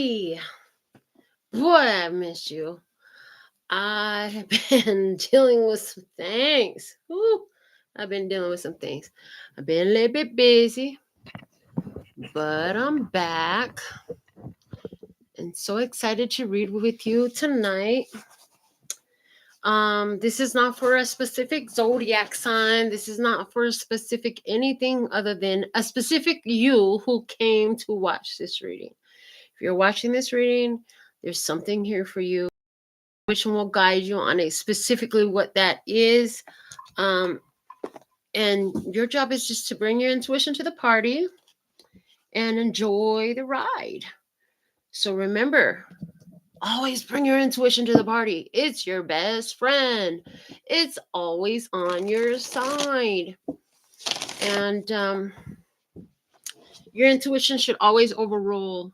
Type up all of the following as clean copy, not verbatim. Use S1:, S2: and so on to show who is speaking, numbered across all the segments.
S1: everybody. Boy, I miss you. I have been dealing with some things. I've been dealing with some things. I've been a little bit busy, but I'm back and so excited to read with you tonight. This is not for a specific zodiac sign. This is not for a specific anything other than a specific you who came to watch this reading. If you're watching this reading, there's something here for you. Which one will guide you on it, specifically what that is. And your job is just to bring your intuition to the party and enjoy the ride. So remember, always bring your intuition to the party. It's your best friend. It's always on your side. And your intuition should always overrule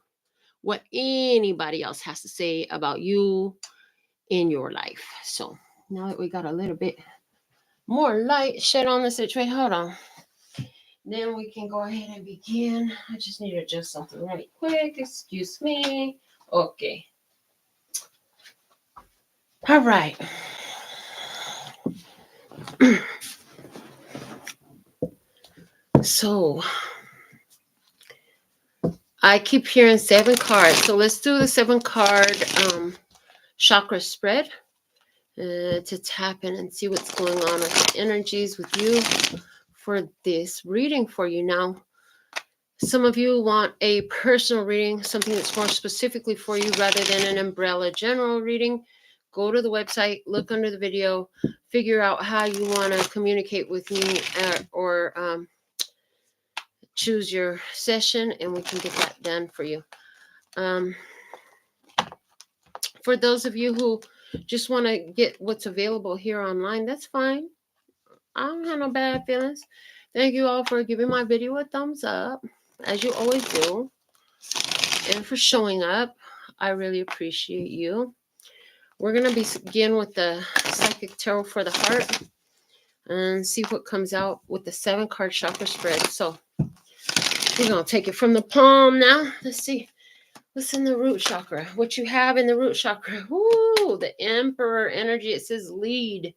S1: what anybody else has to say about you in your life. So now that we got a little bit more light shed on the situation, hold on. Then we can go ahead and begin. I just need to adjust something right quick. Excuse me. Okay. All right. So I keep hearing 7 cards. So let's do the 7 card chakra spread to tap in and see what's going on with the energies with you for this reading for you. Now, some of you want a personal reading, something that's more specifically for you rather than an umbrella general reading. Go to the website, look under the video, figure out how you want to communicate with me or choose your session, and we can get that done for you. For those of you who just want to get what's available here online, that's fine. I don't have no bad feelings. Thank you all for giving my video a thumbs up, as you always do, and for showing up. I really appreciate you. We're going to begin with the Psychic Tarot for the Heart and see what comes out with the 7 card chakra spread. So we're going to take it from the palm now. Let's see what's in the root chakra. What you have in the root chakra. Ooh, the Emperor energy. It says lead.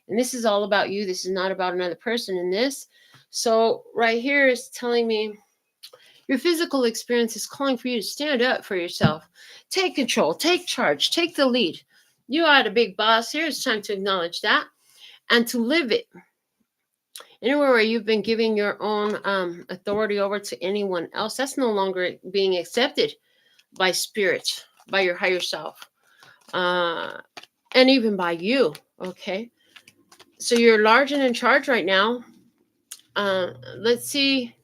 S1: And this is all about you. This is not about another person in this. So right here is telling me your physical experience is calling for you to stand up for yourself. Take control. Take charge. Take the lead. You are the big boss here. It's time to acknowledge that and to live it. Anywhere where you've been giving your own authority over to anyone else, that's no longer being accepted by spirit, by your higher self, and even by you. Okay. So you're large and in charge right now. Let's see.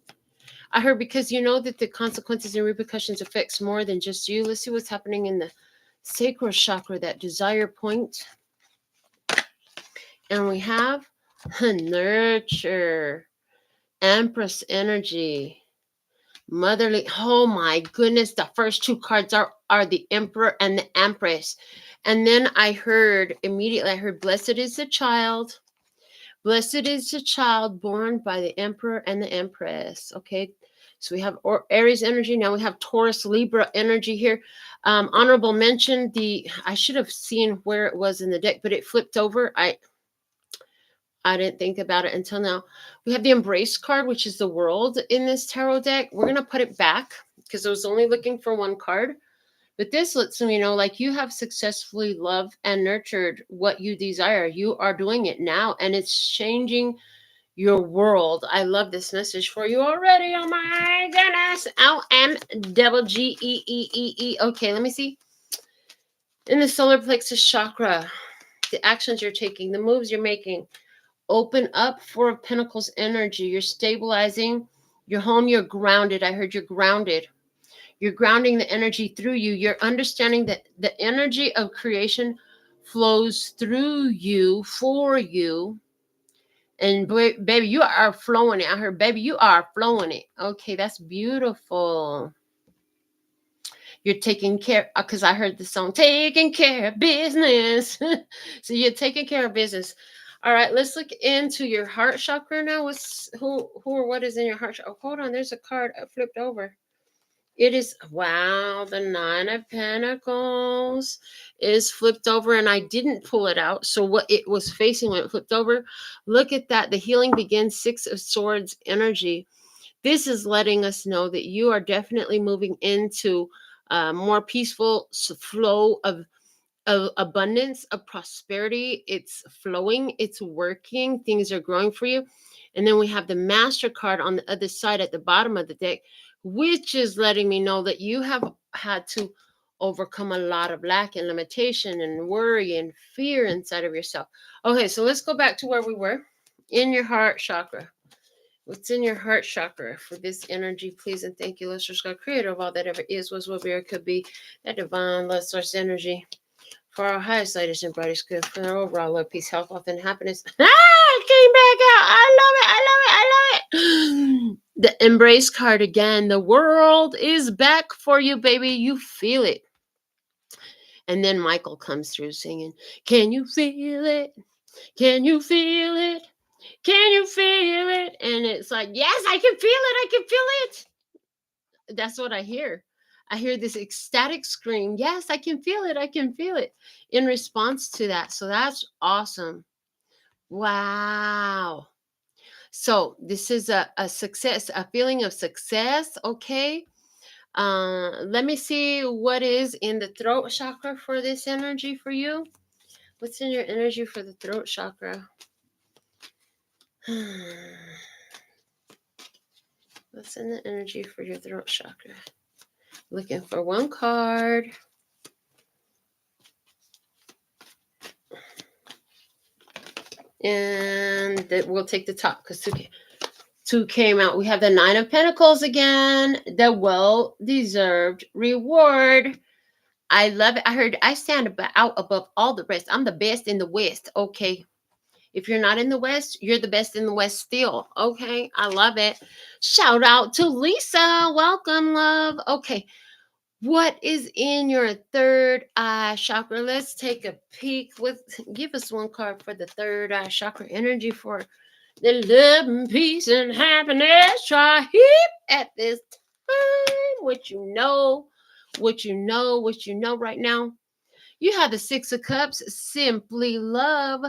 S1: I heard because you know that the consequences and repercussions affects more than just you. Let's see what's happening in the sacral chakra, that desire point. And we have nurture, Empress energy, motherly. Oh my goodness. The first 2 cards are the Emperor and the Empress. And then I heard blessed is the child. Blessed is the child born by the Emperor and the Empress. Okay. So we have Aries energy. Now we have Taurus, Libra energy here. Honorable mention. I should have seen where it was in the deck, but it flipped over. I didn't think about it until now. We have the Embrace card, which is the world in this tarot deck. We're going to put it back because I was only looking for 1 card. But this lets me know, like, you have successfully loved and nurtured what you desire. You are doing it now, and it's changing your world. I love this message for you already. Oh my goodness. LMGGEEEE. Okay, let me see. In the solar plexus chakra, the actions you're taking, the moves you're making, open up 4 of Pentacles energy. You're stabilizing your home. You're grounded. I heard you're grounded. You're grounding the energy through you. You're understanding that the energy of creation flows through you, for you. And baby, you are flowing it. I heard, baby, you are flowing it. Okay, that's beautiful. You're taking care, because I heard the song, taking care of business. So you're taking care of business. All right, let's look into your heart chakra now. Who or what is in your heart chakra? Oh, hold on, there's a card flipped over. It is, wow, the Nine of Pentacles is flipped over, and I didn't pull it out. So what it was facing when it flipped over, look at that. The healing begins, Six of Swords energy. This is letting us know that you are definitely moving into a more peaceful flow of abundance, of prosperity. It's flowing, it's working, things are growing for you. And then we have the Master card on the other side at the bottom of the deck, which is letting me know that you have had to overcome a lot of lack and limitation and worry and fear inside of yourself. Okay, so let's go back to where we were. In your heart chakra. What's in your heart chakra for this energy, please and thank you, Lustrous God, creator of all that ever is, was, will be, or could be, that divine love source energy for our highest, latest, and brightest good, for our overall love, peace, health, wealth, and happiness. It came back out. I love it. I love it. I love it. The embrace card again. The world is back for you, baby. You feel it. And then Michael comes through singing, can you feel it? Can you feel it? Can you feel it? And it's like, yes, I can feel it. I can feel it. That's what I hear. I hear this ecstatic scream. Yes, I can feel it. I can feel it in response to that. So that's awesome. Wow. So this is a success, a feeling of success. Okay. Let me see what is in the throat chakra for this energy for you. What's in your energy for the throat chakra? What's in the energy for your throat chakra? Looking for one card. And that we'll take the top because two came out. We have the Nine of Pentacles again, the well-deserved reward. I love it. I heard I stand out above all the rest. I'm the best in the West. Okay. If you're not in the West, you're the best in the West still. Okay. I love it. Shout out to Lisa. Welcome, love. Okay. What is in your third eye chakra? Let's take a peek. Give us one card for the third eye chakra energy for the love and peace and happiness. Try at this time. What you know right now. You have the Six of Cups. Simply love.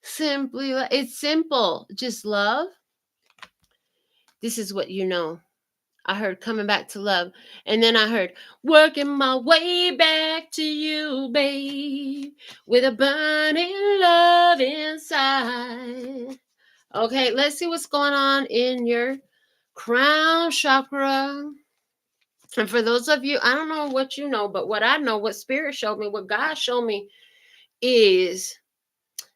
S1: Simply love. It's simple. Just love. This is what you know. I heard coming back to love. And then I heard working my way back to you, babe, with a burning love inside. Okay, let's see what's going on in your crown chakra. And for those of you, I don't know what you know, but what I know, what Spirit showed me, what God showed me is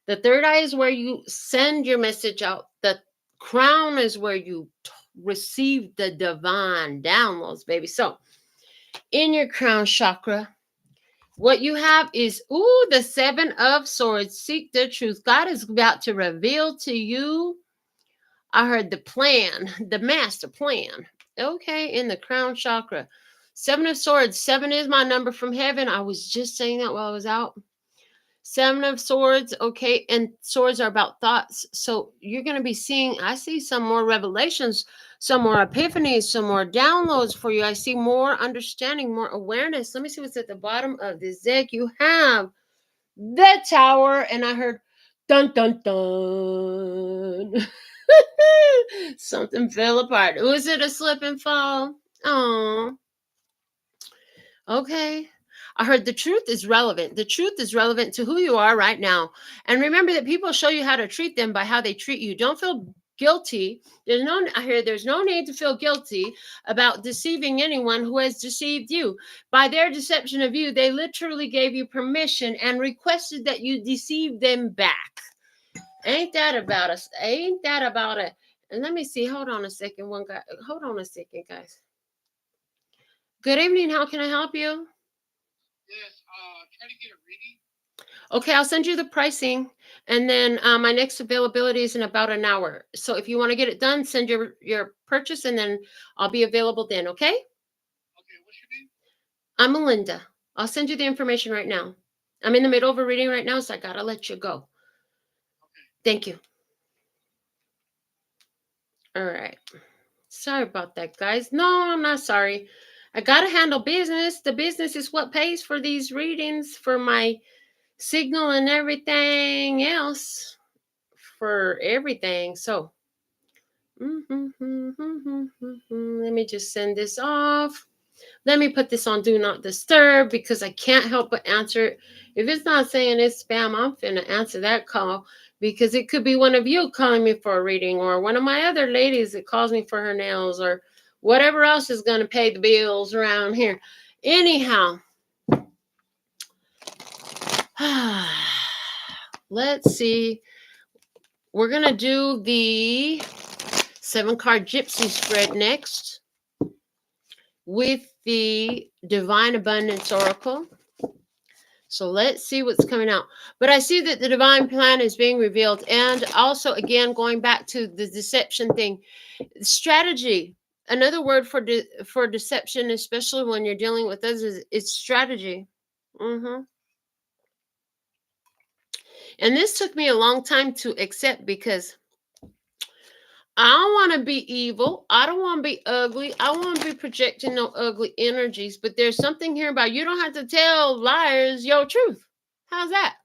S1: the third eye is where you send your message out. The crown is where you receive the divine downloads, baby. So in your crown chakra, what you have is, the Seven of Swords. Seek the truth. God is about to reveal to you. I heard the plan, the master plan. Okay, in the crown chakra. Seven of Swords. Seven is my number from heaven. I was just saying that while I was out. Seven of Swords, okay, and swords are about thoughts. So you're going to be seeing, I see some more revelations, some more epiphanies, some more downloads for you. I see more understanding, more awareness. Let me see what's at the bottom of this deck. You have the Tower, and I heard dun dun dun. Something fell apart. Was it a slip and fall? Oh, okay. I heard the truth is relevant. The truth is relevant to who you are right now. And remember that people show you how to treat them by how they treat you. Don't feel guilty. There's no need to feel guilty about deceiving anyone who has deceived you. By their deception of you, they literally gave you permission and requested that you deceive them back. Ain't that about us? Ain't that about it? And let me see. Hold on a second. Hold on a second, guys. Good evening. How can I help you?
S2: Yes, try to get a reading.
S1: Okay, I'll send you the pricing, and then my next availability is in about an hour. So if you want to get it done, send your purchase, and then I'll be available then. Okay?
S2: Okay, what's your name?
S1: I'm Melinda. I'll send you the information right now. I'm in the middle of a reading right now, so I gotta let you go.
S2: Okay.
S1: Thank you. All right. Sorry about that, guys. No, I'm not sorry. I got to handle business. The business is what pays for these readings, for my signal and everything else, for everything. So, let me just send this off. Let me put this on Do Not Disturb because I can't help but answer it. If it's not saying it's spam, I'm finna answer that call because it could be one of you calling me for a reading or one of my other ladies that calls me for her nails or whatever else is going to pay the bills around here. Anyhow, let's see. We're going to do the 7-card gypsy spread next with the Divine Abundance Oracle. So let's see what's coming out. But I see that the divine plan is being revealed. And also, again, going back to the deception thing, strategy. Another word for deception, especially when you're dealing with others, is strategy. And this took me a long time to accept because I don't want to be evil. I don't want to be ugly. I want to be projecting no ugly energies. But there's something here about you don't have to tell liars your truth. How's that?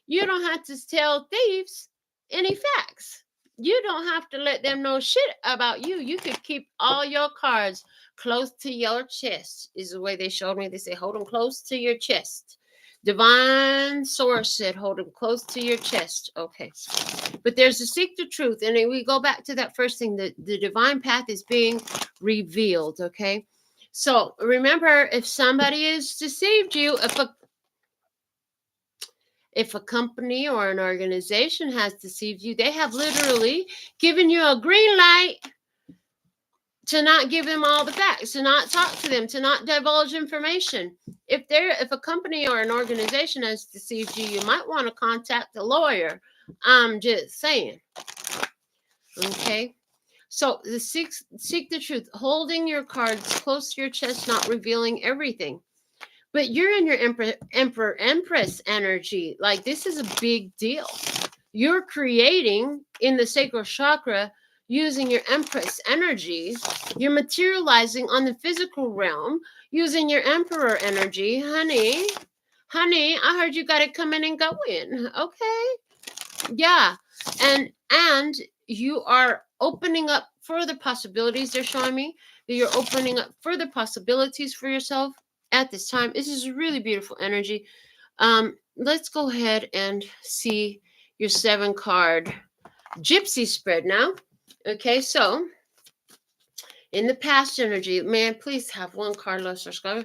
S1: You don't have to tell thieves any facts. You don't have to let them know shit about you. You could keep all your cards close to your chest, is the way they showed me. They say, hold them close to your chest. Divine Source said, hold them close to your chest. Okay. But there's a seek the truth. And then we go back to that first thing. The divine path is being revealed. Okay. So remember, if somebody has deceived you, if a company or an organization has deceived you, they have literally given you a green light to not give them all the facts, to not talk to them, to not divulge information. If a company or an organization has deceived you, you might want to contact a lawyer. I'm just saying. Okay. So the seek the truth, holding your cards close to your chest, not revealing everything. But you're in your Empress energy. Like, this is a big deal. You're creating in the sacral chakra using your Empress energy. You're materializing on the physical realm using your Emperor energy. Honey, I heard you got it coming and going. Okay. Yeah. And you are opening up further possibilities. They're showing me that you're opening up further possibilities for yourself at this time. This is really beautiful energy. Let's go ahead and see your 7-card gypsy spread now. Okay, so in the past energy, man, please have one card less or sky.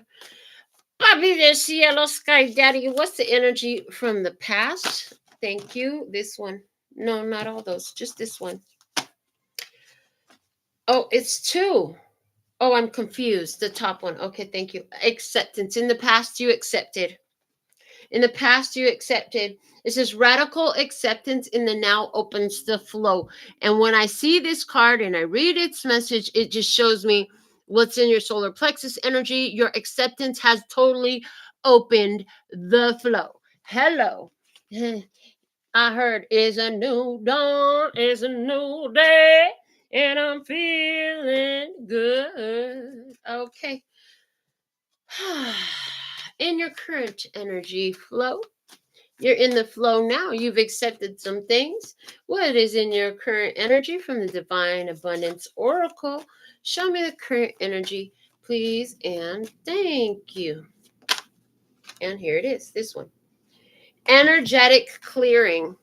S1: Papi de cielo, sky daddy, what's the energy from the past? Thank you. This one. No, not all those, just this one. Oh, it's 2. Oh, I'm confused. The top one. Okay, thank you. Acceptance. In the past, you accepted. In the past, you accepted. It says radical acceptance in the now opens the flow. And when I see this card and I read its message, it just shows me what's in your solar plexus energy. Your acceptance has totally opened the flow. Hello. I heard is a new dawn, is a new day, and I'm feeling good. Okay. In your current energy flow, you're in the flow now. You've accepted some things. What is in your current energy from the Divine Abundance Oracle? Show me the current energy, please, and thank you. And here it is, this one. Energetic clearing.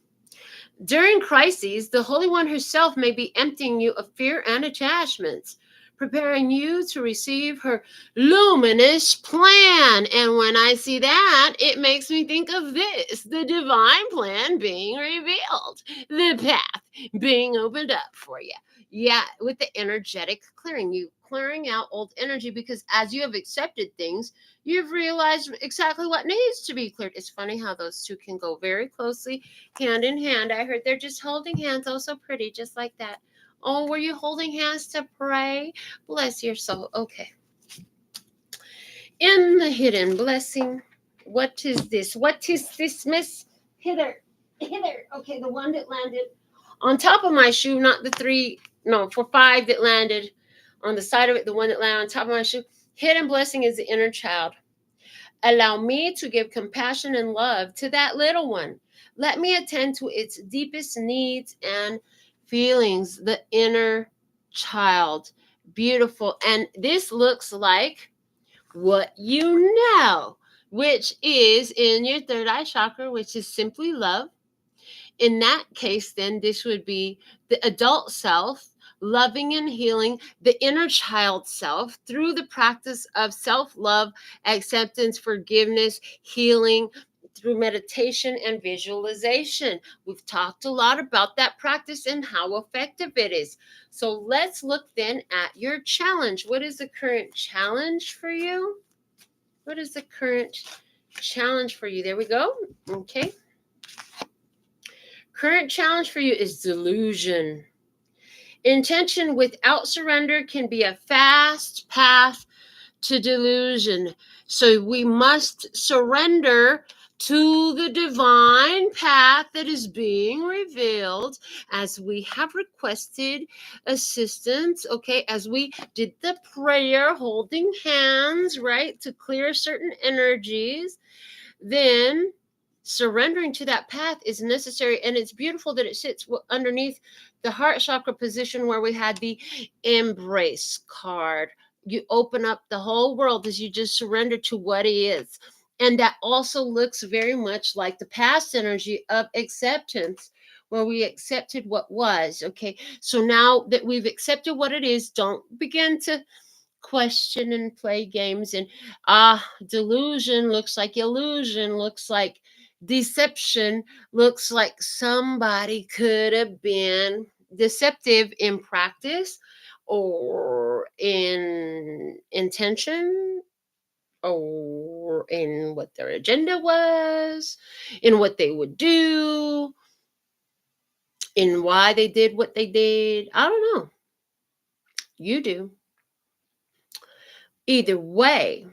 S1: During crises, the Holy One herself may be emptying you of fear and attachments, preparing you to receive her luminous plan. And when I see that, it makes me think of this, the divine plan being revealed, the path being opened up for you. Yeah, with the energetic clearing, you clearing out old energy, because as you have accepted things, you've realized exactly what needs to be cleared. It's funny how those two can go very closely hand in hand. I heard they're just holding hands. Oh, so pretty, just like that. Oh, were you holding hands to pray? Bless your soul. Okay. In the hidden blessing, what is this? What is this, Miss Hither? Okay, the one that landed on top of my shoe, not the 3, no, for 5 that landed on the side of it, the one that landed on top of my shoe. Hidden blessing is the inner child. Allow me to give compassion and love to that little one. Let me attend to its deepest needs and feelings, the inner child. Beautiful. And this looks like what you know, which is in your third eye chakra, which is simply love. In that case, then this would be the adult self, loving and healing the inner child self through the practice of self love, acceptance, forgiveness, healing through meditation and visualization. We've talked a lot about that practice and how effective it is. So let's look then at your challenge. What is the current challenge for you? What is the current challenge for you? There we go. Okay. Current challenge for you is delusion. Intention without surrender can be a fast path to delusion. So we must surrender to the divine path that is being revealed as we have requested assistance, okay, as we did the prayer holding hands, right, to clear certain energies. Then surrendering to that path is necessary, and it's beautiful that it sits underneath the heart chakra position where we had the embrace card. You open up the whole world as you just surrender to what is, and that also looks very much like the past energy of acceptance, where we accepted what was. Okay, so now that we've accepted what it is, don't begin to question and play games. And delusion looks like illusion, looks like deception, looks like somebody could have been deceptive in practice or in intention or in what their agenda was, in what they would do, in why they did what they did. I don't know. You do. Either way,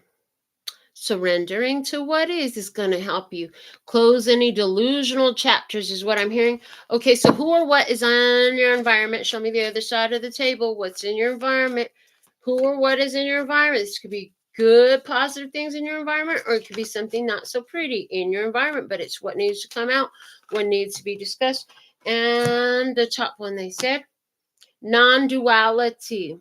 S1: surrendering to what is going to help you close any delusional chapters, is what I'm hearing. Okay, so who or what is on your environment? Show me the other side of the table. What's in your environment? Who or what is in your environment? This could be good, positive things in your environment, or it could be something not so pretty in your environment, but it's what needs to come out, what needs to be discussed. And the top one, they said non-duality.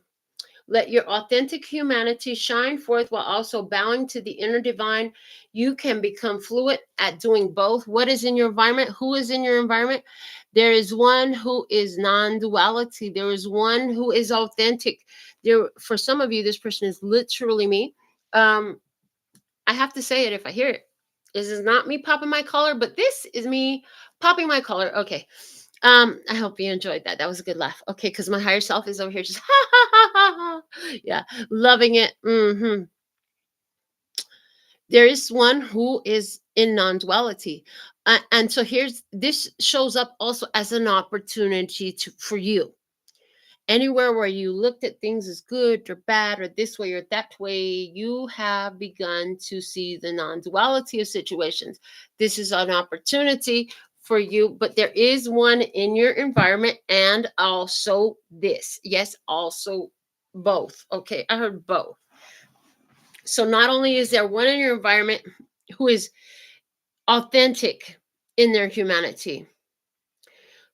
S1: Let your authentic humanity shine forth while also bowing to the inner divine. You can become fluent at doing both. What is in your environment? Who is in your environment? There is one who is non-duality. There is one who is authentic. There, for some of you, this person is literally me. I have to say it if I hear it. This is not me popping my collar, but this is me popping my collar. Okay. I hope you enjoyed that. That was a good laugh. Okay, because my higher self is over here just ha ha ha ha ha. Yeah, loving it. There is one who is in non-duality. And so this shows up also as an opportunity for you. Anywhere where you looked at things as good or bad or this way or that way, you have begun to see the non-duality of situations. This is an opportunity for you, but there is one in your environment and also this. Yes, also both. Okay, I heard both. So not only is there one in your environment who is authentic in their humanity,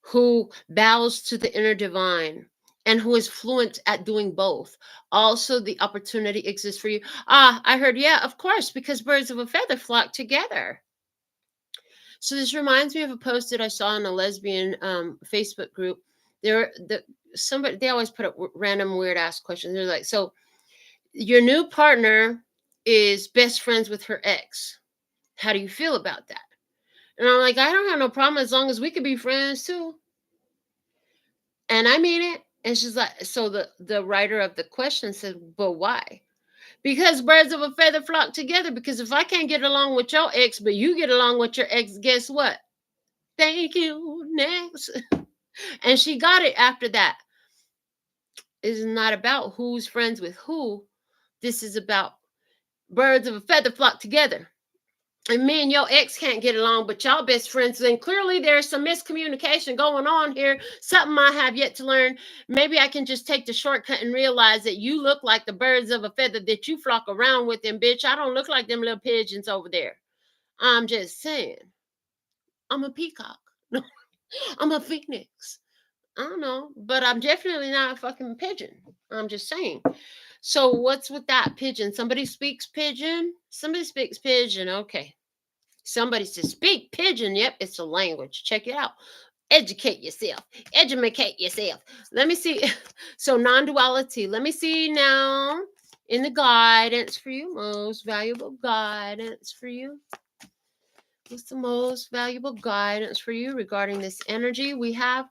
S1: who bows to the inner divine, and who is fluent at doing both. Also, the opportunity exists for you. I heard, yeah, of course, because birds of a feather flock together. So this reminds me of a post that I saw in a lesbian Facebook group. They always put up random weird ass questions. They're like, so your new partner is best friends with her ex. How do you feel about that? And I'm like, I don't have no problem as long as we could be friends too. And I mean it. And she's like, so the writer of the question said, but why? Because birds of a feather flock together. Because if I can't get along with your ex, but you get along with your ex, guess what? Thank you. Next. And she got it after that. It's not about who's friends with who. This is about birds of a feather flock together. and me and your ex can't get along, but y'all best friends. And clearly there's some miscommunication going on here. Something I have yet to learn. Maybe I can just take the shortcut and realize that you look like the birds of a feather that you flock around with, and bitch, I don't look like them little pigeons over there. I'm just saying. I'm a peacock. No, I'm a phoenix. I don't know, but I'm definitely not a fucking pigeon. I'm just saying. So what's with that pigeon? Somebody speaks pigeon? Somebody speaks pigeon. Okay. Somebody says speak pigeon. Yep, it's a language. Check it out. Educate yourself. Educate yourself. Let me see. So non-duality. Let me see now in the guidance for you. Most valuable guidance for you. What's the most valuable guidance for you regarding this energy? We have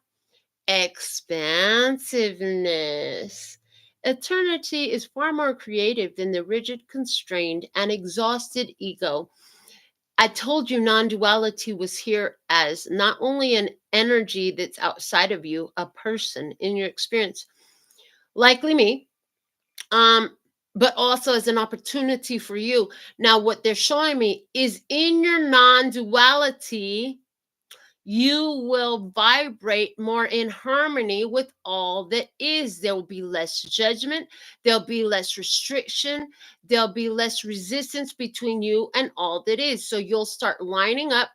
S1: expansiveness. Eternity is far more creative than the rigid, constrained, and exhausted ego. I told you non-duality was here as not only an energy that's outside of you, a person in your experience, likely me, but also as an opportunity for you. Now, what they're showing me is in your non-duality, you will vibrate more in harmony with all that is. There will be less judgment. There'll be less restriction. There'll be less resistance between you and all that is. So you'll start lining up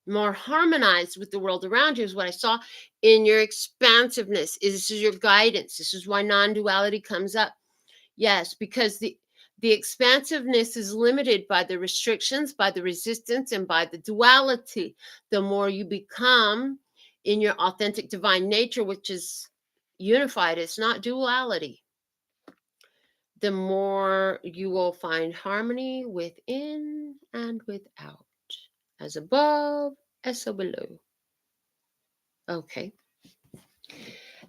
S1: more harmonized with the world around you is what I saw in your expansiveness. This is your guidance. This is why non-duality comes up. Yes, because the expansiveness is limited by the restrictions, by the resistance, and by the duality. The more you become in your authentic divine nature, which is unified, it's not duality, the more you will find harmony within and without, as above, as so below. Okay.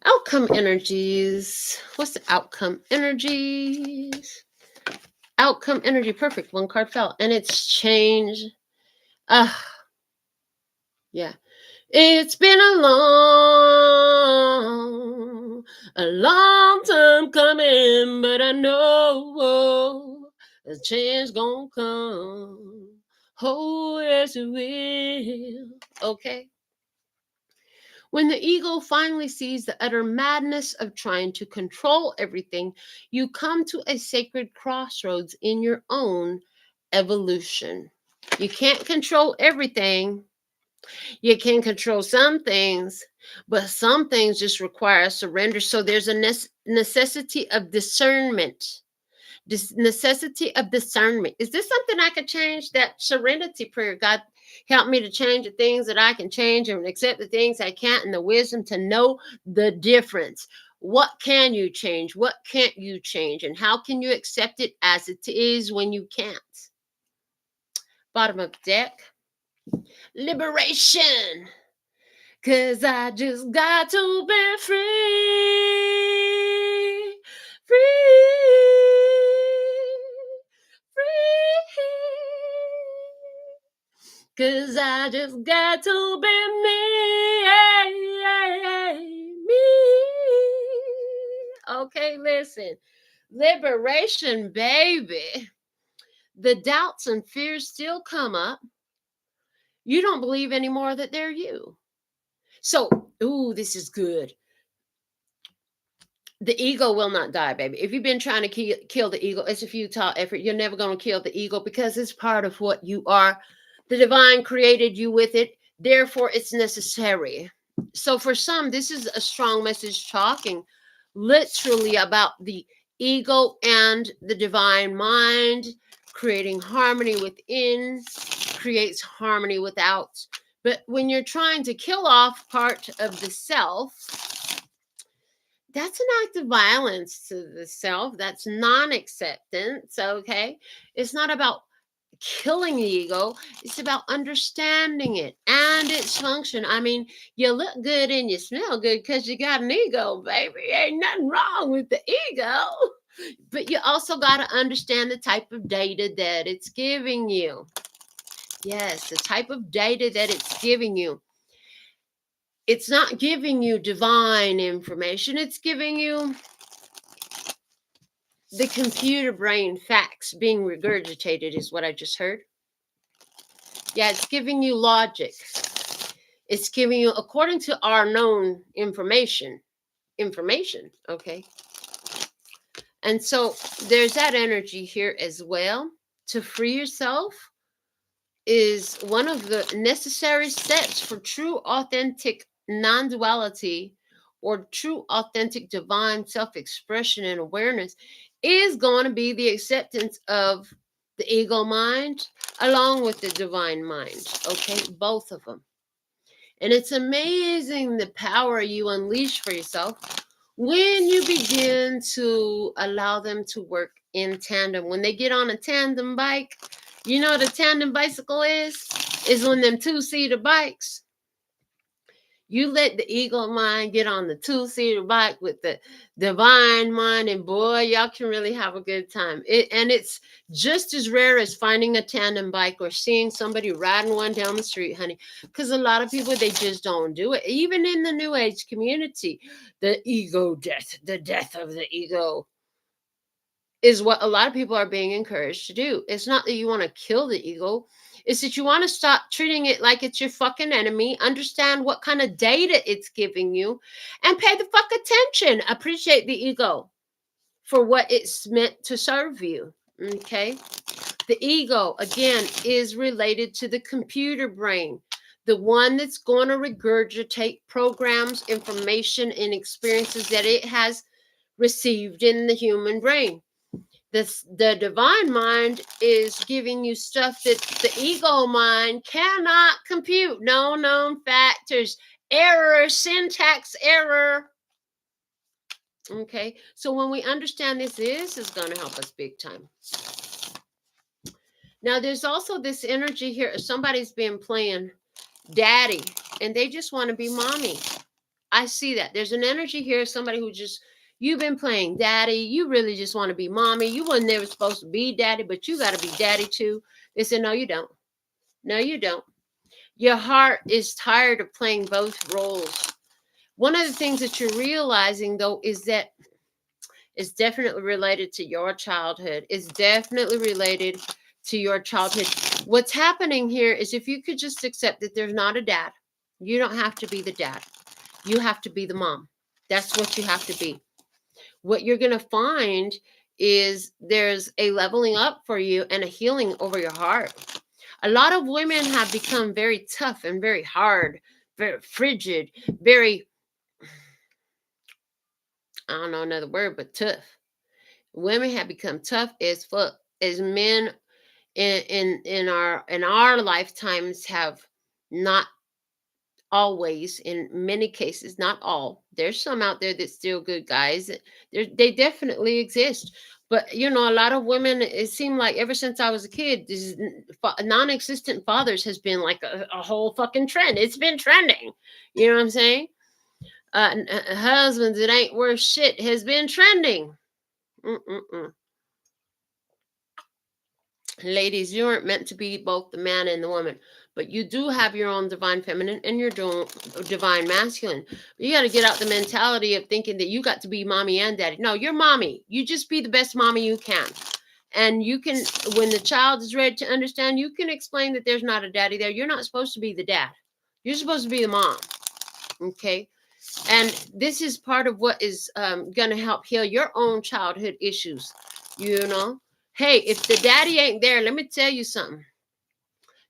S1: Outcome energies. What's the outcome energies? Outcome energy, perfect. One card fell, and it's change. Yeah. It's been a long time coming, but I know a change gonna come. Oh, yes, it will. Okay. When the ego finally sees the utter madness of trying to control everything, you come to a sacred crossroads in your own evolution. You can't control everything. You can control some things, but some things just require surrender. So there's a necessity of discernment. This necessity of discernment. Is this something I could change? That serenity prayer. God, help me to change the things that I can change and accept the things I can't, and the wisdom to know the difference. What can you change? What can't you change? And how can you accept it as it is when you can't? Bottom of the deck. Liberation. 'Cause I just got to be free. Free. 'Cause I just got to be me. Okay, listen. Liberation, baby. The doubts and fears still come up. You don't believe anymore that they're you. So, ooh, this is good. The ego will not die, baby. If you've been trying to kill the ego, it's a futile effort. You're never going to kill the ego because it's part of what you are. The divine created you with it. Therefore, it's necessary. So for some, this is a strong message talking literally about the ego and the divine mind. Creating harmony within creates harmony without. But when you're trying to kill off part of the self, that's an act of violence to the self. That's non-acceptance, okay? It's not about killing the ego. It's about understanding it and its function. I mean, you look good and you smell good because you got an ego, baby. Ain't nothing wrong with the ego. But you also got to understand the type of data that it's giving you. Yes, the type of data that it's giving you. It's not giving you divine information. It's giving you the computer brain facts being regurgitated is what I just heard. Yeah, it's giving you logic. It's giving you, according to our known information, okay? And so there's that energy here as well. To free yourself is one of the necessary steps for true, authentic non-duality or true, authentic divine self-expression and awareness is going to be the acceptance of the ego mind along with the divine mind, okay? Both of them. And it's amazing the power you unleash for yourself when you begin to allow them to work in tandem. When they get on a tandem bike, you know what a tandem bicycle is? Is when them two-seater bikes. You let the ego mind get on the two-seater bike with the divine mind, and boy, y'all can really have a good time. And it's just as rare as finding a tandem bike or seeing somebody riding one down the street, honey. Because a lot of people, they just don't do it. Even in the New Age community, the ego death, the death of the ego, is what a lot of people are being encouraged to do. It's not that you want to kill the ego. It's that you want to stop treating it like it's your fucking enemy, understand what kind of data it's giving you, and pay the fuck attention. Appreciate the ego for what it's meant to serve you, okay? The ego, again, is related to the computer brain, the one that's going to regurgitate programs, information, and experiences that it has received in the human brain. The divine mind is giving you stuff that the ego mind cannot compute. No known factors, error, syntax error. Okay, so when we understand this is going to help us big time. Now, there's also this energy here. Somebody's been playing daddy, and they just want to be mommy. I see that. There's an energy here. Somebody who just, you've been playing daddy. You really just want to be mommy. You weren't never supposed to be daddy, but you got to be daddy too. They said, no, you don't. No, you don't. Your heart is tired of playing both roles. One of the things that you're realizing, though, is that it's definitely related to your childhood. It's definitely related to your childhood. What's happening here is if you could just accept that there's not a dad, you don't have to be the dad. You have to be the mom. That's what you have to be. What you're going to find is there's a leveling up for you and a healing over your heart. A lot of women have become very tough and very hard, very frigid, very, I don't know another word, but tough. Women have become tough as fuck. As men in our lifetimes have not always, in many cases, not all. There's some out there that's still good guys. They definitely exist. But you know, a lot of women, it seemed like ever since I was a kid, these non-existent fathers has been like a whole fucking trend. It's been trending. You know what I'm saying? Husbands, it ain't worth shit, has been trending. Mm-mm-mm. Ladies, you aren't meant to be both the man and the woman, but you do have your own divine feminine and your divine masculine. But you got to get out the mentality of thinking that you got to be mommy and daddy. No, you're mommy. You just be the best mommy you can. And you can, when the child is ready to understand, you can explain that there's not a daddy there. You're not supposed to be the dad. You're supposed to be the mom. Okay? And this is part of what is going to help heal your own childhood issues, you know? Hey, if the daddy ain't there, let me tell you something.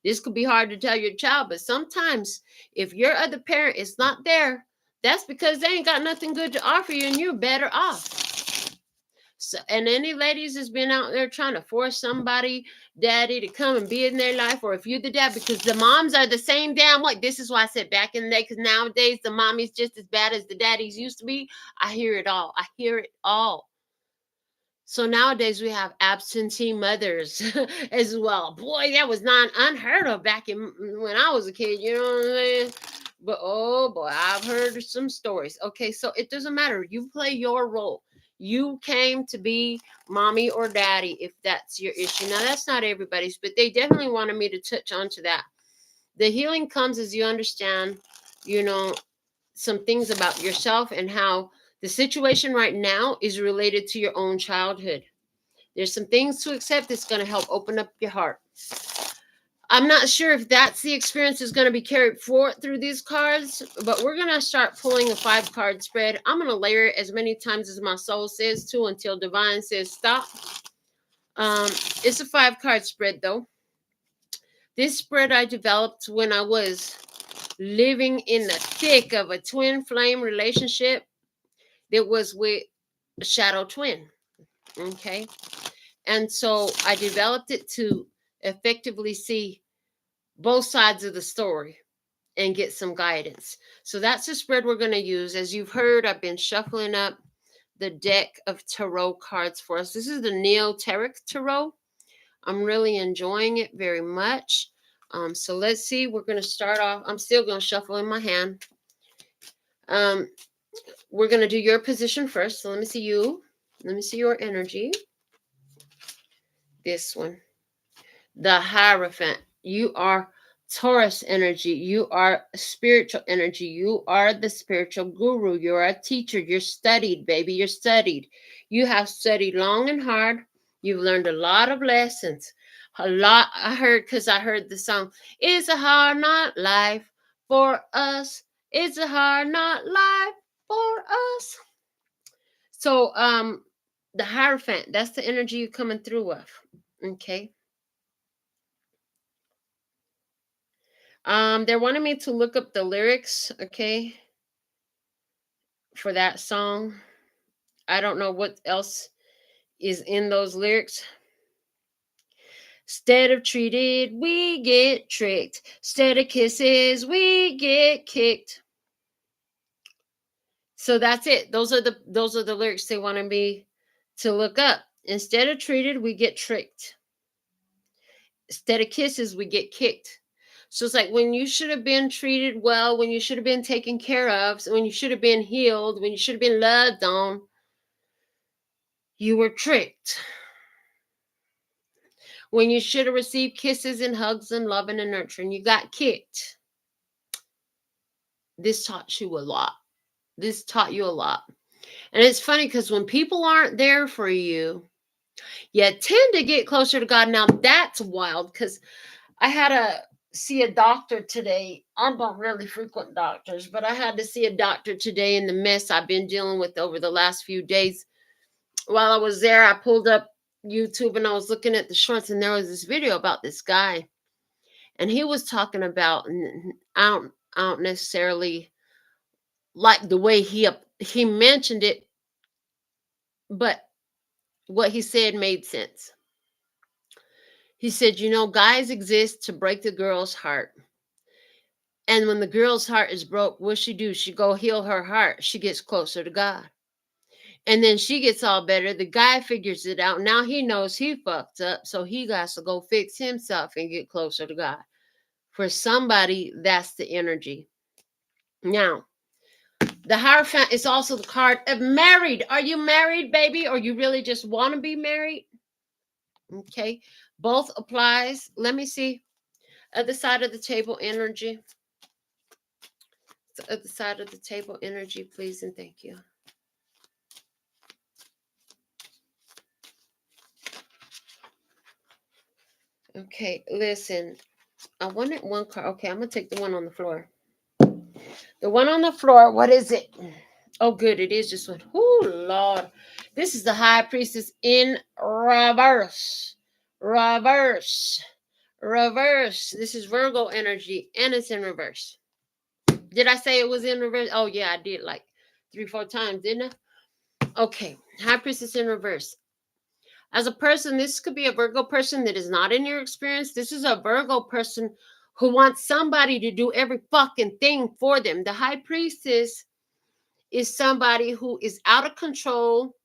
S1: This could be hard to tell your child, but sometimes if your other parent is not there, that's because they ain't got nothing good to offer you and you're better off. So, and any ladies that's been out there trying to force somebody, daddy, to come and be in their life, or if you're the dad, because the moms are the same damn way. This is why I said back in the day, because nowadays the mommy's just as bad as the daddies used to be. I hear it all. I hear it all. So nowadays we have absentee mothers as well. Boy, that was not unheard of back in when I was a kid, you know what I'm saying? But oh boy, I've heard some stories. Okay, so it doesn't matter. You play your role. You came to be mommy or daddy if that's your issue. Now that's not everybody's, but they definitely wanted me to touch onto that. The healing comes as you understand, you know, some things about yourself and how the situation right now is related to your own childhood. There's some things to accept that's going to help open up your heart. I'm not sure if that's the experience is going to be carried forward through these cards, but we're going to start pulling a 5-card spread. I'm going to layer it as many times as my soul says to until divine says stop. It's a 5-card spread though. This spread I developed when I was living in the thick of a twin flame relationship that was with a shadow twin. Okay. And so I developed it to effectively see both sides of the story and get some guidance. So that's the spread we're going to use. As you've heard, I've been shuffling up the deck of tarot cards for us. This is the NailFanatic Tarot. I'm really enjoying it very much. So let's see. We're going to start off. I'm still going to shuffle in my hand. We're going to do your position first. So let me see you. Let me see your energy. This one. The Hierophant. You are Taurus energy. You are spiritual energy. You are the spiritual guru. You're a teacher. You're studied, baby. You're studied. You have studied long and hard. You've learned a lot of lessons. A lot. I heard the song. It's a hard not life for us. It's a hard not life for us. So, the Hierophant, that's the energy you're coming through with. Okay. They're wanting me to look up the lyrics, okay, for that song. I don't know what else is in those lyrics. Instead of treated, we get tricked. Instead of kisses, we get kicked. So that's it. Those are the lyrics they wanted me to look up. Instead of treated, we get tricked. Instead of kisses, we get kicked. So it's like when you should have been treated well, when you should have been taken care of, when you should have been healed, when you should have been loved on, you were tricked. When you should have received kisses and hugs and loving and nurturing, you got kicked. This taught you a lot. This taught you a lot. And it's funny because when people aren't there for you, you tend to get closer to God. Now that's wild because I had to see a doctor today. I don't really frequent doctors, but I had to see a doctor today in the mess I've been dealing with over the last few days. While I was there, I pulled up YouTube and I was looking at the shorts, and there was this video about this guy, and he was talking about. And I don't necessarily like the way he mentioned it, but what he said made sense. He said, guys exist to break the girl's heart. And when the girl's heart is broke, what she do? She go heal her heart. She gets closer to God. And then she gets all better. The guy figures it out. Now he knows he fucked up. So he got to go fix himself and get closer to God. For somebody, that's the energy. Now, the Hierophant is also the card of married. Are you married, baby? Or you really just want to be married? Okay. Both applies. Let me see. Other side of the table energy. The other side of the table energy, please and thank you. Okay, listen. I wanted one card. Okay, I'm going to take the one on the floor. The one on the floor, what is it? Oh, good. It is just one. Oh, Lord. This is the High Priestess in reverse. Reverse. Reverse. This is Virgo energy, and it's in reverse. Did I say it was in reverse? Oh, yeah, I did like 3-4 times, didn't I? Okay. High Priestess in reverse. As a person, this could be a Virgo person that is not in your experience. This is a Virgo person who wants somebody to do every fucking thing for them. The High Priestess is somebody who is out of control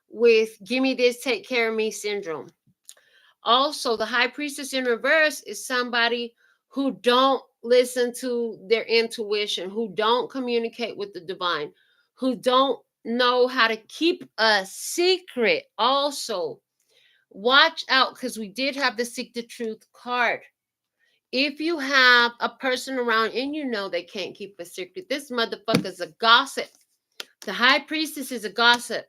S1: with give me this, take care of me syndrome. Also, the High Priestess in reverse is somebody who don't listen to their intuition, who don't communicate with the divine, who don't know how to keep a secret. Also, watch out because we did have the Seek the Truth card. If you have a person around and they can't keep a secret, this motherfucker's a gossip. The High Priestess is a gossip.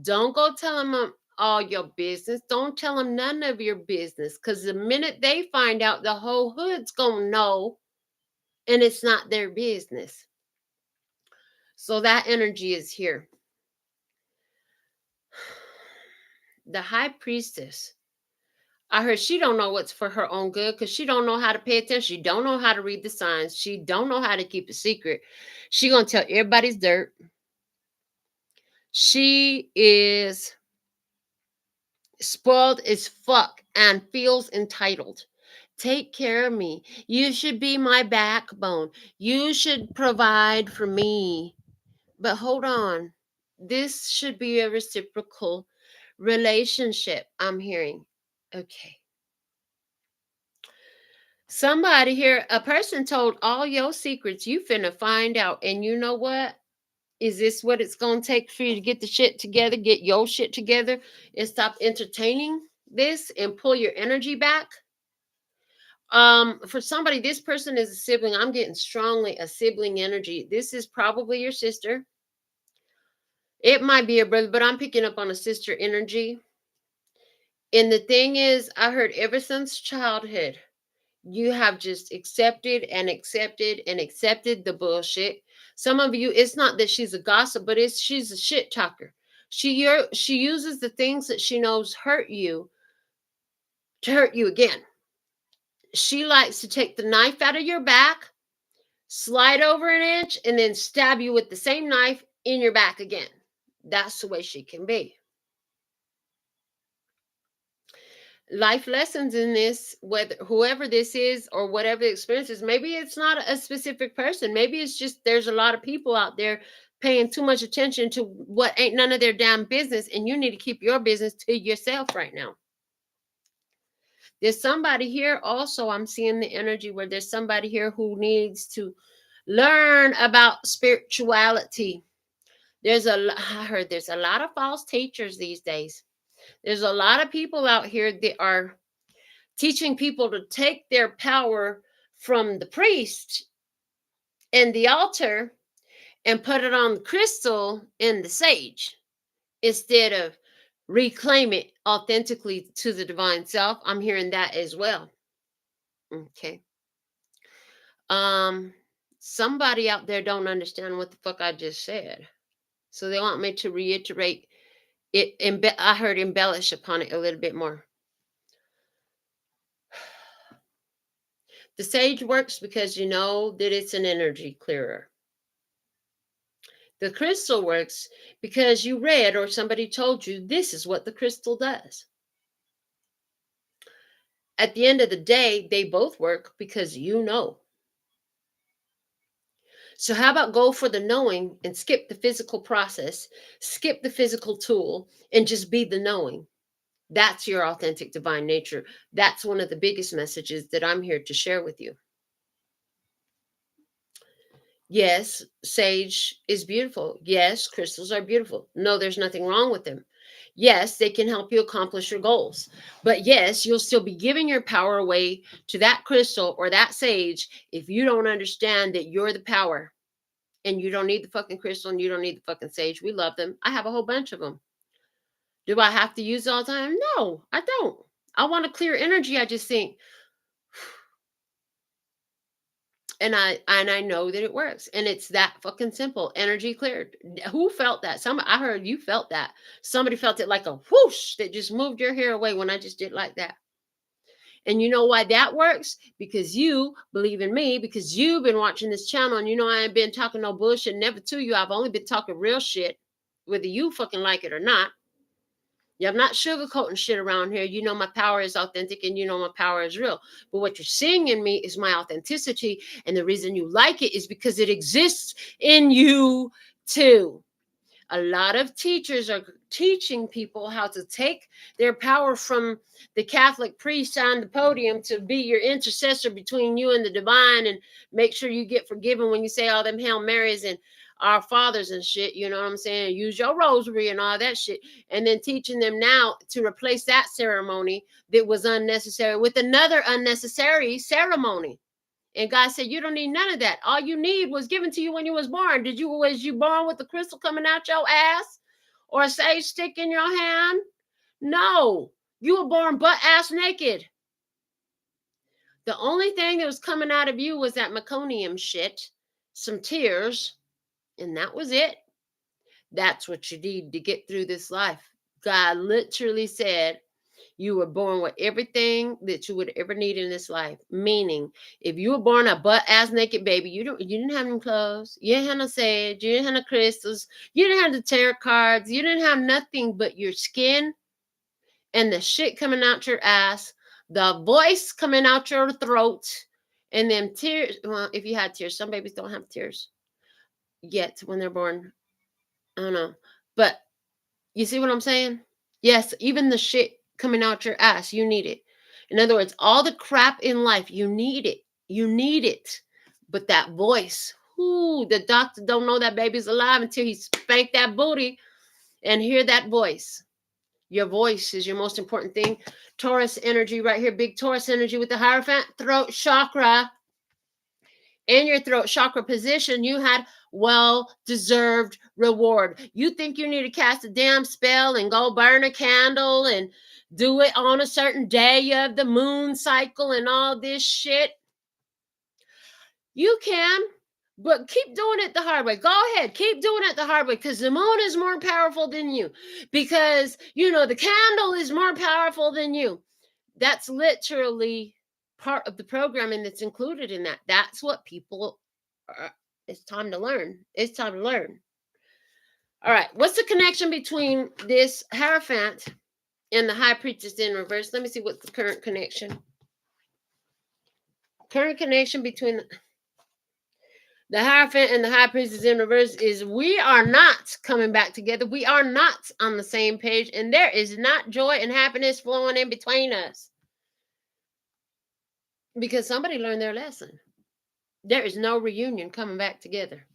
S1: Don't go tell him all your business. Don't tell them none of your business, because the minute they find out, the whole hood's gonna know, and it's not their business. So that energy is here. The high priestess, I heard she don't know what's for her own good, because she don't know how to pay attention. She don't know how to read the signs. She don't know how to keep a secret. She gonna tell everybody's dirt. She is spoiled as fuck and feels entitled. Take care of me. You should be my backbone. You should provide for me. But hold on. This should be a reciprocal relationship, I'm hearing. Okay. Somebody here, a person told all your secrets. You finna find out. And you know what? Is this what it's going to take for you to get the shit together, get your shit together, and stop entertaining this and pull your energy back? For somebody, this person is a sibling. I'm getting strongly a sibling energy. This is probably your sister. It might be a brother, but I'm picking up on a sister energy. And the thing is, I heard ever since childhood, you have just accepted and accepted and accepted the bullshit. Some of you, it's not that she's a gossip, but she's a shit talker. She uses the things that she knows hurt you to hurt you again. She likes to take the knife out of your back, slide over an inch, and then stab you with the same knife in your back again. That's the way she can be. Life lessons in this, whether whoever this is or whatever the experience is, maybe it's not a specific person. Maybe it's just there's a lot of people out there paying too much attention to what ain't none of their damn business, and you need to keep your business to yourself right now. There's somebody here also, I'm seeing the energy where there's somebody here who needs to learn about spirituality. I heard there's a lot of false teachers these days. There's a lot of people out here that are teaching people to take their power from the priest and the altar and put it on the crystal and the sage instead of reclaim it authentically to the divine self. I'm hearing that as well. Okay. Somebody out there don't understand what the fuck I just said. So they want me to reiterate it. I heard embellish upon it a little bit more. The sage works because you know that it's an energy clearer. The crystal works because you read or somebody told you this is what the crystal does. At the end of the day, they both work because you know. So how about go for the knowing and skip the physical process, skip the physical tool, and just be the knowing? That's your authentic divine nature. That's one of the biggest messages that I'm here to share with you. Yes, sage is beautiful. Yes, crystals are beautiful. No, there's nothing wrong with them. Yes, they can help you accomplish your goals. But yes, you'll still be giving your power away to that crystal or that sage if you don't understand that you're the power and you don't need the fucking crystal and you don't need the fucking sage. We love them. I have a whole bunch of them. Do I have to use it all the time? No, I don't. I want to clear energy. I just think, and I know that it works, and it's that fucking simple. Energy cleared. Who felt that? I heard you felt that. Somebody felt it like a whoosh that just moved your hair away when I just did like that. And you know why that works? Because you believe in me, because you've been watching this channel, and you know I ain't been talking no bullshit never to you. I've only been talking real shit, whether you fucking like it or not. Yeah, I'm not sugarcoating shit around here. You know my power is authentic and you know my power is real. But what you're seeing in me is my authenticity. And the reason you like it is because it exists in you too. A lot of teachers are teaching people how to take their power from the Catholic priest on the podium to be your intercessor between you and the divine and make sure you get forgiven when you say all them Hail Marys and our fathers and shit, you know what I'm saying? Use your rosary and all that shit. And then teaching them now to replace that ceremony that was unnecessary with another unnecessary ceremony. And God said, you don't need none of that. All you need was given to you when you was born. Was you born with the crystal coming out your ass or a sage stick in your hand? No, you were born butt-ass naked. The only thing that was coming out of you was that meconium shit, some tears, and that was it. That's what you need to get through this life. God literally said you were born with everything that you would ever need in this life. Meaning, if you were born a butt-ass naked baby, you didn't have any clothes, you didn't have no sage, you didn't have no crystals, you didn't have the tarot cards, you didn't have nothing but your skin and the shit coming out your ass, the voice coming out your throat, and then tears. Well, if you had tears, some babies don't have tears yet when they're born. I don't know. But you see what I'm saying? Yes, even the shit coming out your ass, you need it. In other words, all the crap in life, you need it. You need it. But that voice, whoo, the doctor don't know that baby's alive until he spank that booty and hear that voice. Your voice is your most important thing. Taurus energy right here, big Taurus energy with the Hierophant throat chakra. In your throat chakra position, you had well-deserved reward. You think you need to cast a damn spell and go burn a candle and do it on a certain day of the moon cycle and all this shit? You can, but keep doing it the hard way. Go ahead, keep doing it the hard way, because the moon is more powerful than you. Because, the candle is more powerful than you. That's literally part of the programming that's included in that. That's what people are. It's time to learn. It's time to learn. All right. What's the connection between this Hierophant and the High Priestess in reverse? Let me see what's the current connection. Current connection between the Hierophant and the High Priestess in reverse is we are not coming back together. We are not on the same page, and there is not joy and happiness flowing in between us. Because somebody learned their lesson. There is no reunion coming back together.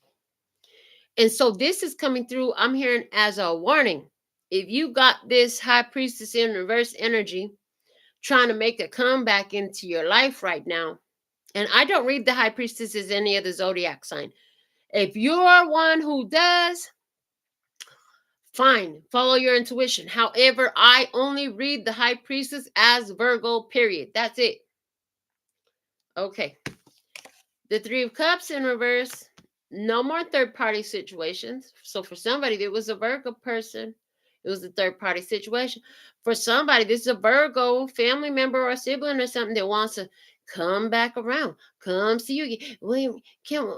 S1: And so this is coming through, I'm hearing as a warning. If you got this High Priestess in reverse energy trying to make a comeback into your life right now, and I don't read the High Priestess as any other zodiac sign. If you're one who does, fine, follow your intuition. However, I only read the High Priestess as Virgo, period. That's it. Okay. The Three of Cups in reverse. No more third-party situations. So for somebody that was a Virgo person, it was a third-party situation. For somebody, this is a Virgo family member or sibling or something that wants to come back around, come see you again. Well,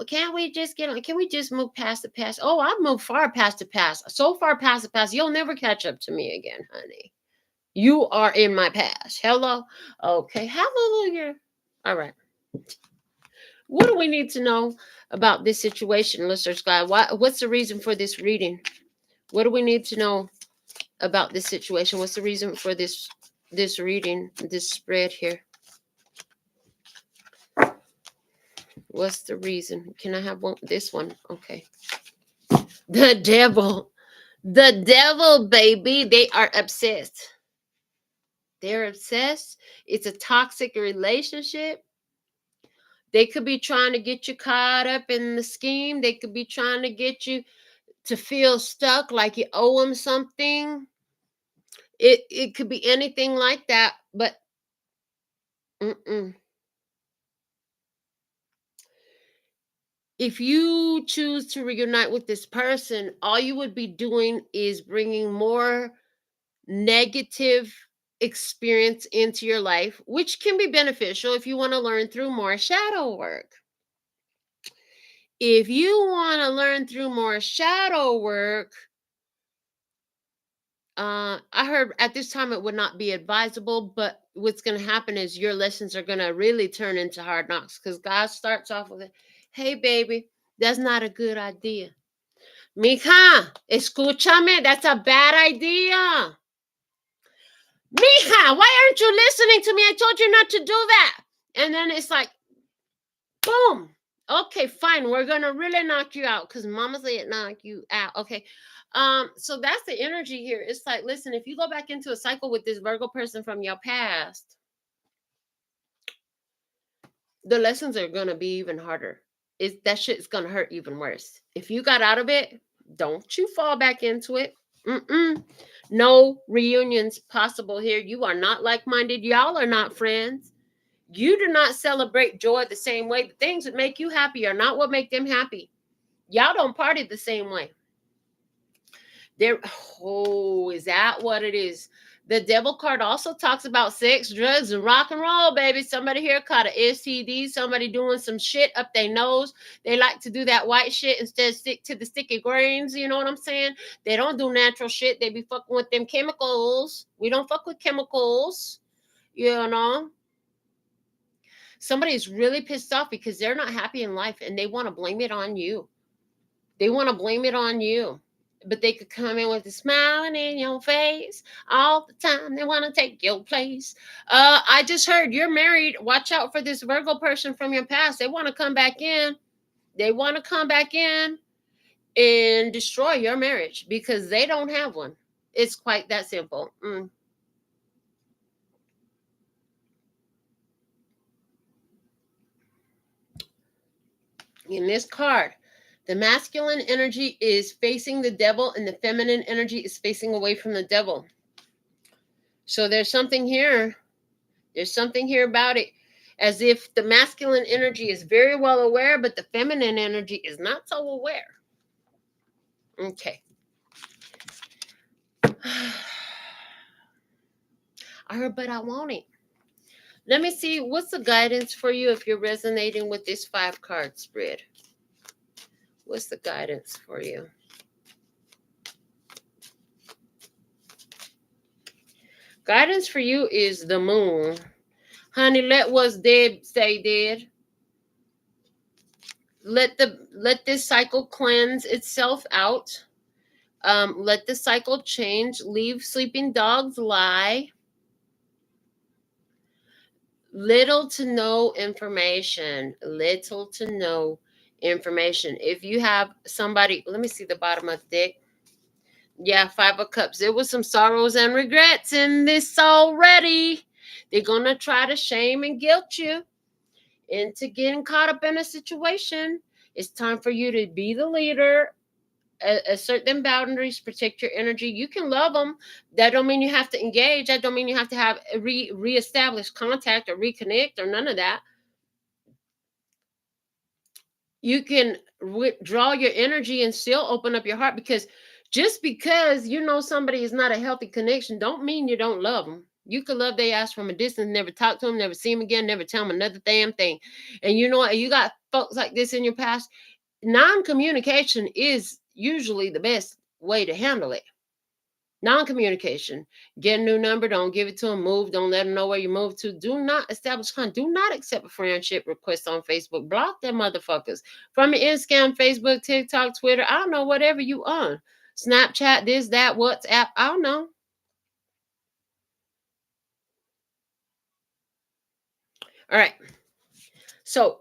S1: can't we just get on? Can we just move past the past? Oh, I've moved far past the past. So far past the past, you'll never catch up to me again, honey. You are in my past. Hello? Okay, hallelujah. All right. What do we need to know about this situation, listeners? God, what's the reason for this reading? What do we need to know about this situation? What's the reason for this reading, this spread here? What's the reason? Can I have this one? Okay. The devil, baby. They are obsessed. They're obsessed. It's a toxic relationship. They could be trying to get you caught up in the scheme. They could be trying to get you to feel stuck, like you owe them something. It could be anything like that, but if you choose to reunite with this person, all you would be doing is bringing more negative experience into your life, which can be beneficial if you want to learn through more shadow work. If you want to learn through more shadow work, I heard at this time it would not be advisable, but what's going to happen is your lessons are going to really turn into hard knocks, because God starts off with it. Hey, baby, that's not a good idea. Mija, escúchame, that's a bad idea. Mija, why aren't you listening to me? I told you not to do that. And then it's like, boom. Okay, fine. We're going to really knock you out because mama said knock you out. Okay. So that's the energy here. It's like, listen, if you go back into a cycle with this Virgo person from your past, the lessons are going to be even harder. That shit's going to hurt even worse. If you got out of it, don't you fall back into it. No reunions possible here. You are not like-minded. Y'all are not friends. You do not celebrate joy the same way. The things that make you happy are not what make them happy. Y'all don't party the same way. Is that what it is? The devil card also talks about sex, drugs, and rock and roll, baby. Somebody here caught an STD, somebody doing some shit up their nose. They like to do that white shit instead of stick to the sticky grains, you know what I'm saying? They don't do natural shit. They be fucking with them chemicals. We don't fuck with chemicals, you know? Somebody is really pissed off because they're not happy in life and they want to blame it on you. They want to blame it on you. But they could come in with a smiling in your face all the time. They want to take your place. I just heard you're married. Watch out for this Virgo person from your past. They want to come back in. They want to come back in and destroy your marriage because they don't have one. It's quite that simple. In this card, the masculine energy is facing the devil and the feminine energy is facing away from the devil. So there's something here. There's something here about it. As if the masculine energy is very well aware, but the feminine energy is not so aware. Okay. I heard, but I want it. Let me see. What's the guidance for you if you're resonating with this 5-card spread? What's the guidance for you? Guidance for you is the moon. Honey, let what's dead stay dead. Let this cycle cleanse itself out. Let the cycle change. Leave sleeping dogs lie. Little to no information. Little to no information. If you have somebody, let me see the bottom of the deck. Yeah, 5 of Cups. There was some sorrows and regrets in this already. They're going to try to shame and guilt you into getting caught up in a situation. It's time for you to be the leader, assert them boundaries, protect your energy. You can love them. That don't mean you have to engage. That don't mean you have to have reestablish contact or reconnect or none of that. You can withdraw your energy and still open up your heart, because just because you know somebody is not a healthy connection don't mean you don't love them. You could love their ass from a distance, never talk to them, never see them again, never tell them another damn thing. And you know what? You got folks like this in your past. Non-communication is usually the best way to handle it. Non-communication. Get a new number. Don't give it to them. Move. Don't let them know where you moved to. Do not establish contact. Do not accept a friendship request on Facebook. Block them motherfuckers. From your Instagram, Facebook, TikTok, Twitter. I don't know, whatever you on. Snapchat, this, that, WhatsApp. I don't know. All right. So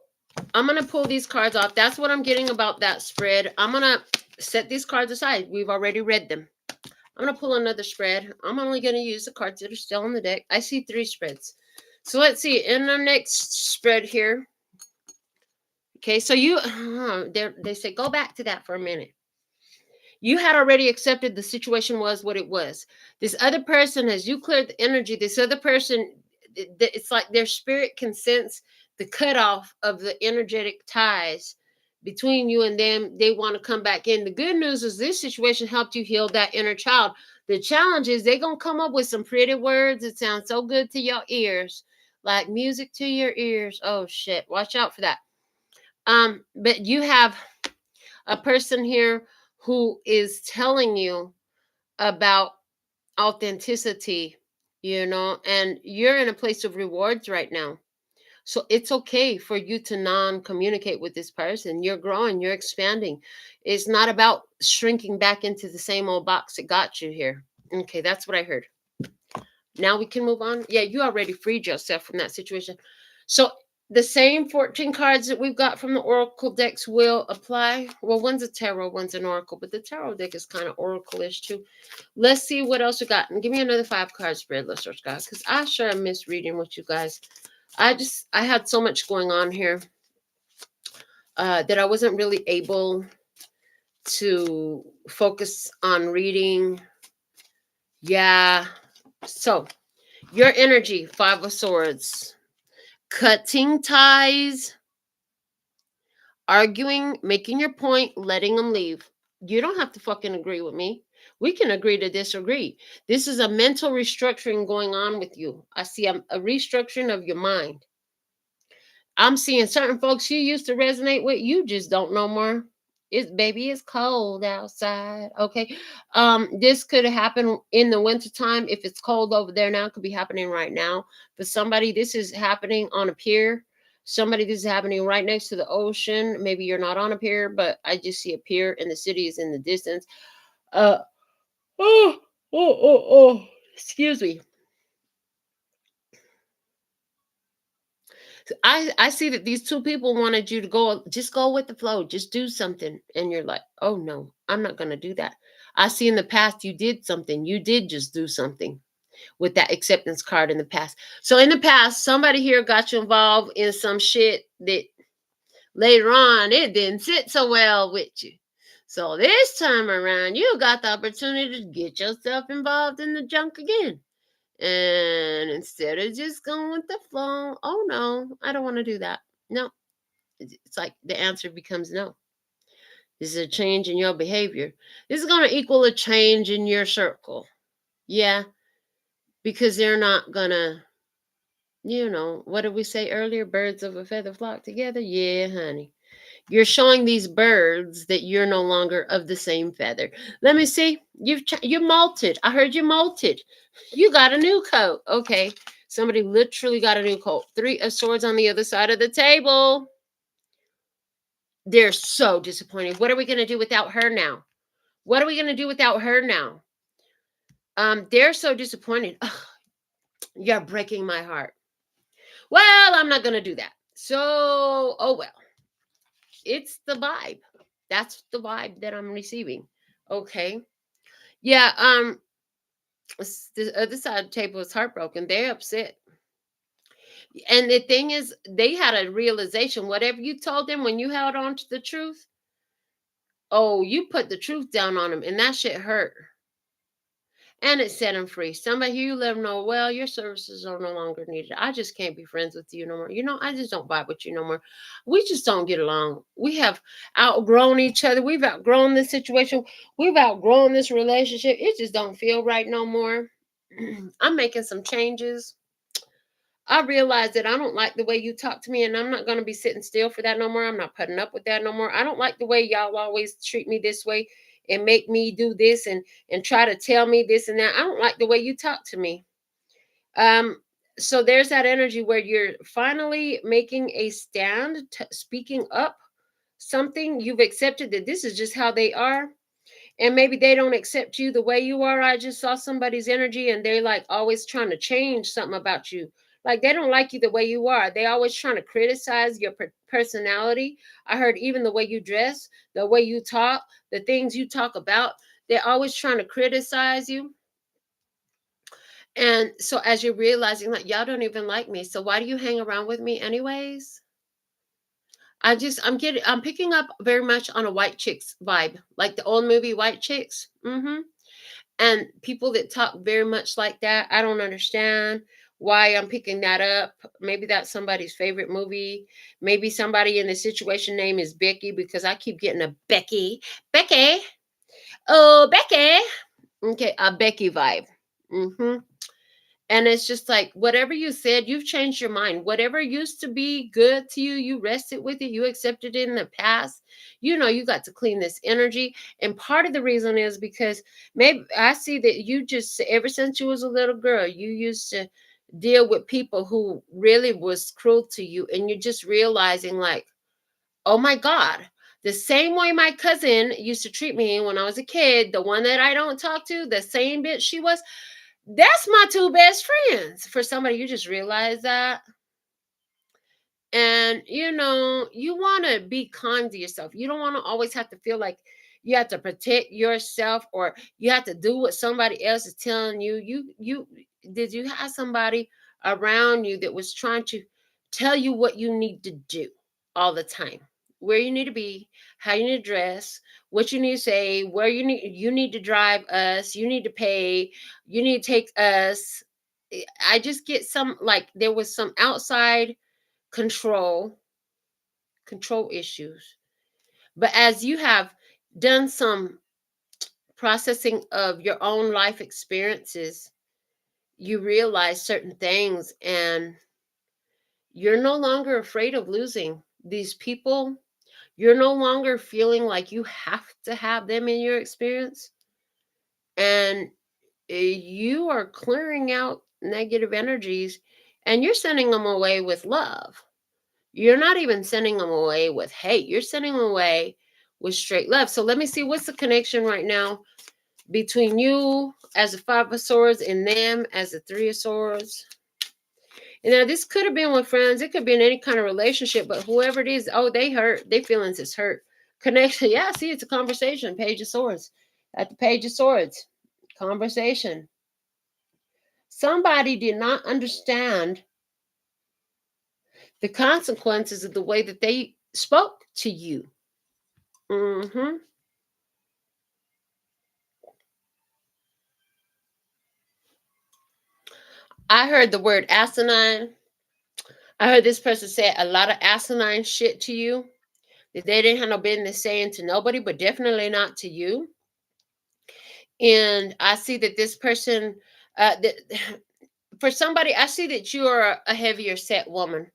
S1: I'm going to pull these cards off. That's what I'm getting about that spread. I'm going to set these cards aside. We've already read them. I'm going to pull another spread. I'm only going to use the cards that are still on the deck. I see 3 spreads. So let's see. In our next spread here. Okay, so they say go back to that for a minute. You had already accepted the situation was what it was. This other person, as you cleared the energy, this other person, it's like their spirit can sense the cutoff of the energetic ties between you and them. They want to come back in. The good news is this situation helped you heal that inner child. The challenge is they're going to come up with some pretty words that sound so good to your ears, like music to your ears. Oh, shit. Watch out for that. But you have a person here who is telling you about authenticity, and you're in a place of rewards right now. So it's okay for you to non-communicate with this person. You're growing, you're expanding. It's not about shrinking back into the same old box that got you here. Okay, that's what I heard. Now we can move on. Yeah, you already freed yourself from that situation. So the same 14 cards that we've got from the Oracle decks will apply. Well, one's a tarot, one's an Oracle, but the tarot deck is kind of Oracle-ish too. Let's see what else we got. And give me another 5-card spread, listeners, guys, because I sure miss reading with you guys. I had so much going on here that I wasn't really able to focus on reading Yeah. So your energy, Five of Swords, cutting ties, arguing, making your point, letting them leave. You don't have to fucking agree with me. We can agree to disagree. This is a mental restructuring going on with you. I see a restructuring of your mind. I'm seeing certain folks you used to resonate with, you just don't know more. It's baby, it's cold outside. Okay. This could happen in the wintertime. If it's cold over there now, it could be happening right now. For somebody, this is happening on a pier. Somebody, this is happening right next to the ocean. Maybe you're not on a pier, but I just see a pier and the city is in the distance. Uh oh, excuse me. I see that these two people wanted you to go, just go with the flow, just do something, and you're like, oh no, I'm not going to do that. I see in the past you did something, you did just do something with that acceptance card in the past. So in the past, somebody here got you involved in some shit that later on it didn't sit so well with you. So this time around, you got the opportunity to get yourself involved in the junk again. And instead of just going with the flow, oh no, I don't want to do that. No, it's like the answer becomes no. This is a change in your behavior. This is going to equal a change in your circle. Yeah, because they're not going to, what did we say earlier? Birds of a feather flock together? Yeah, honey. You're showing these birds that you're no longer of the same feather. Let me see. You molted. I heard you molted. You got a new coat. Okay. Somebody literally got a new coat. Three of Swords on the other side of the table. They're so disappointed. What are we going to do without her now? What are we going to do without her now? They're so disappointed. Ugh, you're breaking my heart. Well, I'm not going to do that. So, oh well. It's the vibe. That's the vibe that I'm receiving. Okay. Yeah, the other side of the table is heartbroken. They're upset. And the thing is, they had a realization. Whatever you told them when you held on to the truth, oh, you put the truth down on them, and that shit hurt. And it set them free. Somebody here, you let them know, well, your services are no longer needed. I just can't be friends with you no more. I just don't vibe with you no more. We just don't get along. We have outgrown each other. We've outgrown this situation. We've outgrown this relationship. It just don't feel right no more. I'm making some changes. I realize that I don't like the way you talk to me, and I'm not going to be sitting still for that no more. I'm not putting up with that no more. I don't like the way y'all always treat me this way and make me do this and try to tell me this and that. I don't like the way you talk to me. Um, so there's that energy where you're finally making a stand, speaking up something. You've accepted that this is just how they are, and maybe they don't accept you the way you are. I just saw somebody's energy and they're like always trying to change something about you. Like they don't like you the way you are. They always trying to criticize your personality. I heard even the way you dress, the way you talk, the things you talk about. They're always trying to criticize you. And so as you're realizing like y'all don't even like me, so why do you hang around with me anyways? I'm picking up very much on a white chicks vibe, like the old movie White Chicks. And people that talk very much like that, I don't understand why I'm picking that up. Maybe that's somebody's favorite movie. Maybe somebody in the situation name is Becky because I keep getting a Becky. Becky. Oh, Becky. Okay, a Becky vibe. And it's just like whatever you said, you've changed your mind. Whatever used to be good to you, you rested with it, you accepted it in the past. You got to clean this energy. And part of the reason is because maybe I see that you just, ever since you was a little girl, you used to deal with people who really was cruel to you. And you're just realizing like, oh my God, the same way my cousin used to treat me when I was a kid, the one that I don't talk to, the same bitch she was, that's my two best friends. For somebody, you just realize that. And you want to be kind to yourself. You don't want to always have to feel like you have to protect yourself or you have to do what somebody else is telling you. You did you have somebody around you that was trying to tell you what you need to do all the time? where you need to be, how you need to dress, what you need to say, where you need to drive us, you need to pay, you need to take us. I just get some, like, there was some outside control issues. But as you have done some processing of your own life experiences, you realize certain things, and you're no longer afraid of losing these people. You're no longer feeling like you have to have them in your experience. And you are clearing out negative energies, and you're sending them away with love. You're not even sending them away with hate. You're sending them away with straight love. So let me see, what's the connection right now between you as a Five of Swords and them as a Three of Swords. And now this could have been with friends. It could be in any kind of relationship, but whoever it is, oh, they hurt. Their feelings is hurt. Connection. Yeah, see, it's a conversation. Page of Swords. At the Page of Swords. Conversation. Somebody did not understand the consequences of the way that they spoke to you. Mm-hmm. I heard the word asinine. I heard this person say a lot of asinine shit to you that they didn't have no business saying to nobody, but definitely not to you. And I see that this person, that for somebody, I see that you are a heavier set woman.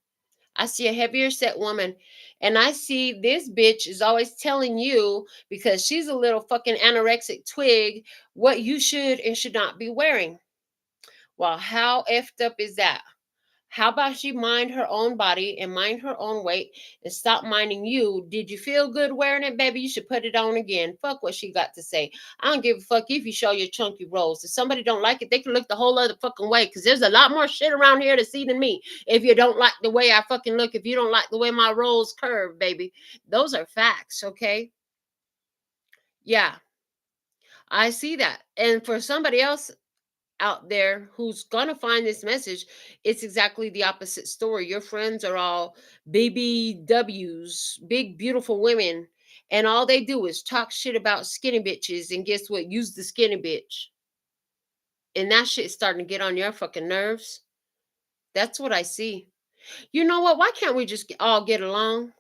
S1: I see a heavier set woman. And I see this bitch is always telling you, because she's a little fucking anorexic twig, what you should and should not be wearing. Well, how effed up is that? How about she mind her own body and mind her own weight and stop minding you? Did you feel good wearing it, baby? You should put it on again. Fuck what she got to say. I don't give a fuck if you show your chunky rolls. If somebody don't like it, they can look the whole other fucking way, because there's a lot more shit around here to see than me. If you don't like the way I fucking look, if you don't like the way my rolls curve, baby. Those are facts, okay? Yeah, I see that. And for somebody else out there who's gonna find this message, it's exactly the opposite story. Your friends are all BBWs, big beautiful women, and all they do is talk shit about skinny bitches. And guess what? Use the skinny bitch, and that shit's starting to get on your fucking nerves. That's what I see. You know what? Why can't we just all get along?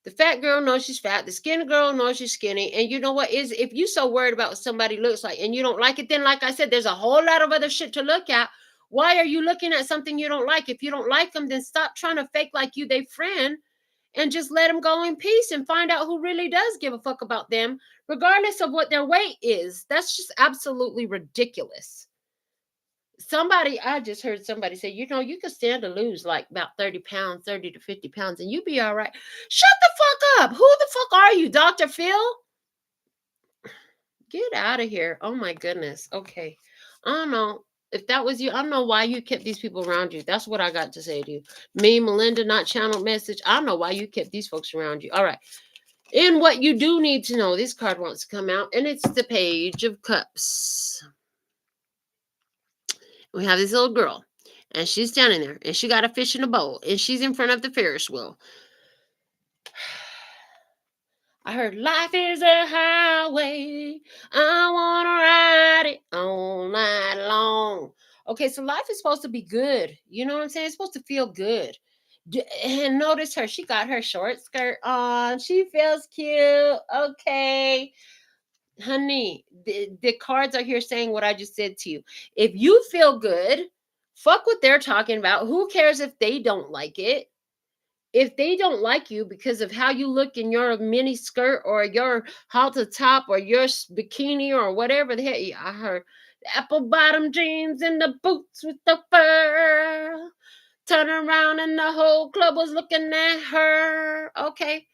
S1: The fat girl knows she's fat. The skinny girl knows she's skinny. And you know what is, if you so worried about what somebody looks like and you don't like it, then like I said, there's a whole lot of other shit to look at. Why are you looking at something you don't like? If you don't like them, then stop trying to fake like you they friend, and just let them go in peace and find out who really does give a fuck about them, regardless of what their weight is. That's just absolutely ridiculous. Somebody, I just heard somebody say, you could stand to lose like about 30 pounds, 30 to 50 pounds, and you be all right. Shut the fuck up. Who the fuck are you, Dr. Phil? Get out of here. Oh my goodness. Okay. I don't know. If that was you, I don't know why you kept these people around you. That's what I got to say to you. Me, Melinda, not channeled message. I don't know why you kept these folks around you. All right. And what you do need to know, this card wants to come out, and it's the Page of Cups. We have this little girl, and she's standing there, and she got a fish in a bowl, and she's in front of the Ferris wheel. I heard life is a highway. I want to ride it all night long. Okay, so life is supposed to be good. You know what I'm saying? It's supposed to feel good. And notice her. She got her short skirt on. She feels cute. Okay. Honey, the cards are here saying what I just said to you. If you feel good, fuck what they're talking about. Who cares if they don't like it? If they don't like you because of how you look in your mini skirt or your halter top or your bikini or whatever the hell, I heard apple bottom jeans and the boots with the fur. Turn around and the whole club was looking at her. Okay.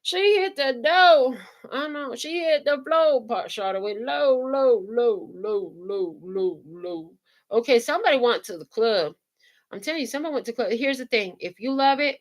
S1: She hit the dough. I know. She hit the flow part, shot away. Low, low, low, low, low, low, low. Okay, somebody went to the club. I'm telling you, somebody went to the club. Here's the thing. If you love it,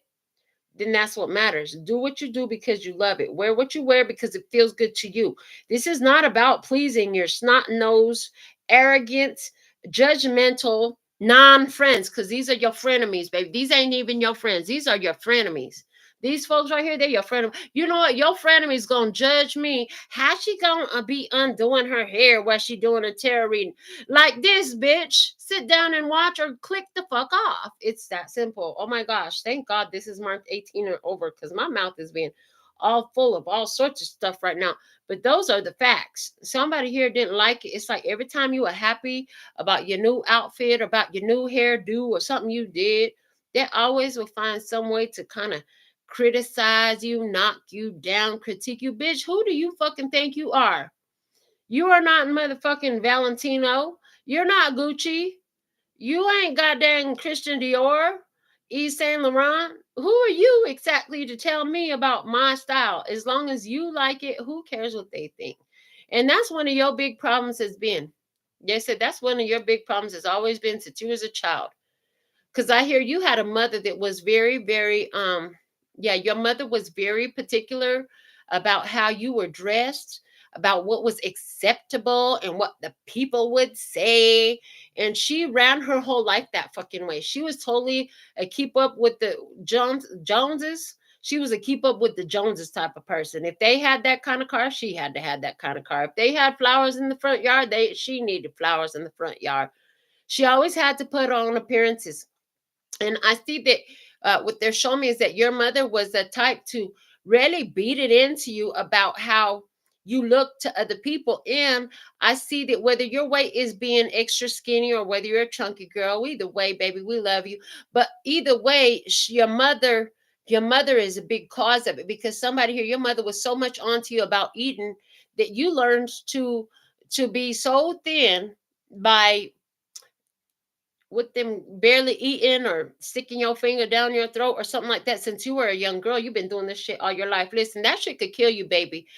S1: then that's what matters. Do what you do because you love it. Wear what you wear because it feels good to you. This is not about pleasing your snot nose, arrogant, judgmental, non-friends, because these are your frenemies, baby. These ain't even your friends. These are your frenemies. These folks right here, they're your friend. You know what? Your frenemy is gonna judge me. How she gonna be undoing her hair while she doing a tarot reading? Like this, bitch. Sit down and watch or click the fuck off. It's that simple. Oh my gosh. Thank God this is marked 18 or over because my mouth is being all full of all sorts of stuff right now. But those are the facts. Somebody here didn't like it. It's like every time you were happy about your new outfit, about your new hairdo or something you did, they always will find some way to kind of criticize you, knock you down, critique you. Bitch, who do you fucking think you are? You are not motherfucking Valentino. You're not Gucci. You ain't goddamn Christian Dior, Yves Saint Laurent. Who are you exactly to tell me about my style? As long as you like it, who cares what they think? And that's one of your big problems has been. They said that's one of your big problems has always been since you was a child. Because I hear you had a mother that was very, very, yeah, your mother was very particular about how you were dressed, about what was acceptable and what the people would say. And she ran her whole life that fucking way. She was totally a keep up with the Joneses. She was a keep up with the Joneses type of person. If they had that kind of car, she had to have that kind of car. If they had flowers in the front yard, she needed flowers in the front yard. She always had to put on appearances. And I see that what they're showing me is that your mother was the type to really beat it into you about how you look to other people. And I see that whether your weight is being extra skinny or whether you're a chunky girl, either way, baby, we love you. But either way, your mother is a big cause of it, because somebody here, your mother was so much onto you about eating that you learned to be so thin by with them barely eating or sticking your finger down your throat or something like that. Since you were a young girl, you've been doing this shit all your life. Listen, that shit could kill you, baby.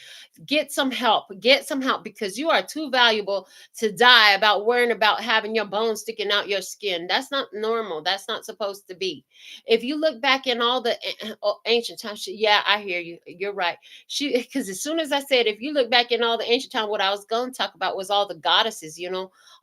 S1: Get some help. Get some help, because you are too valuable to die about worrying about having your bones sticking out your skin. That's not normal. That's not supposed to be. If you look back in all the ancient times, yeah, I hear you. You're right. Because as soon as I said, if you look back in all the ancient time, what I was going to talk about was all the goddesses,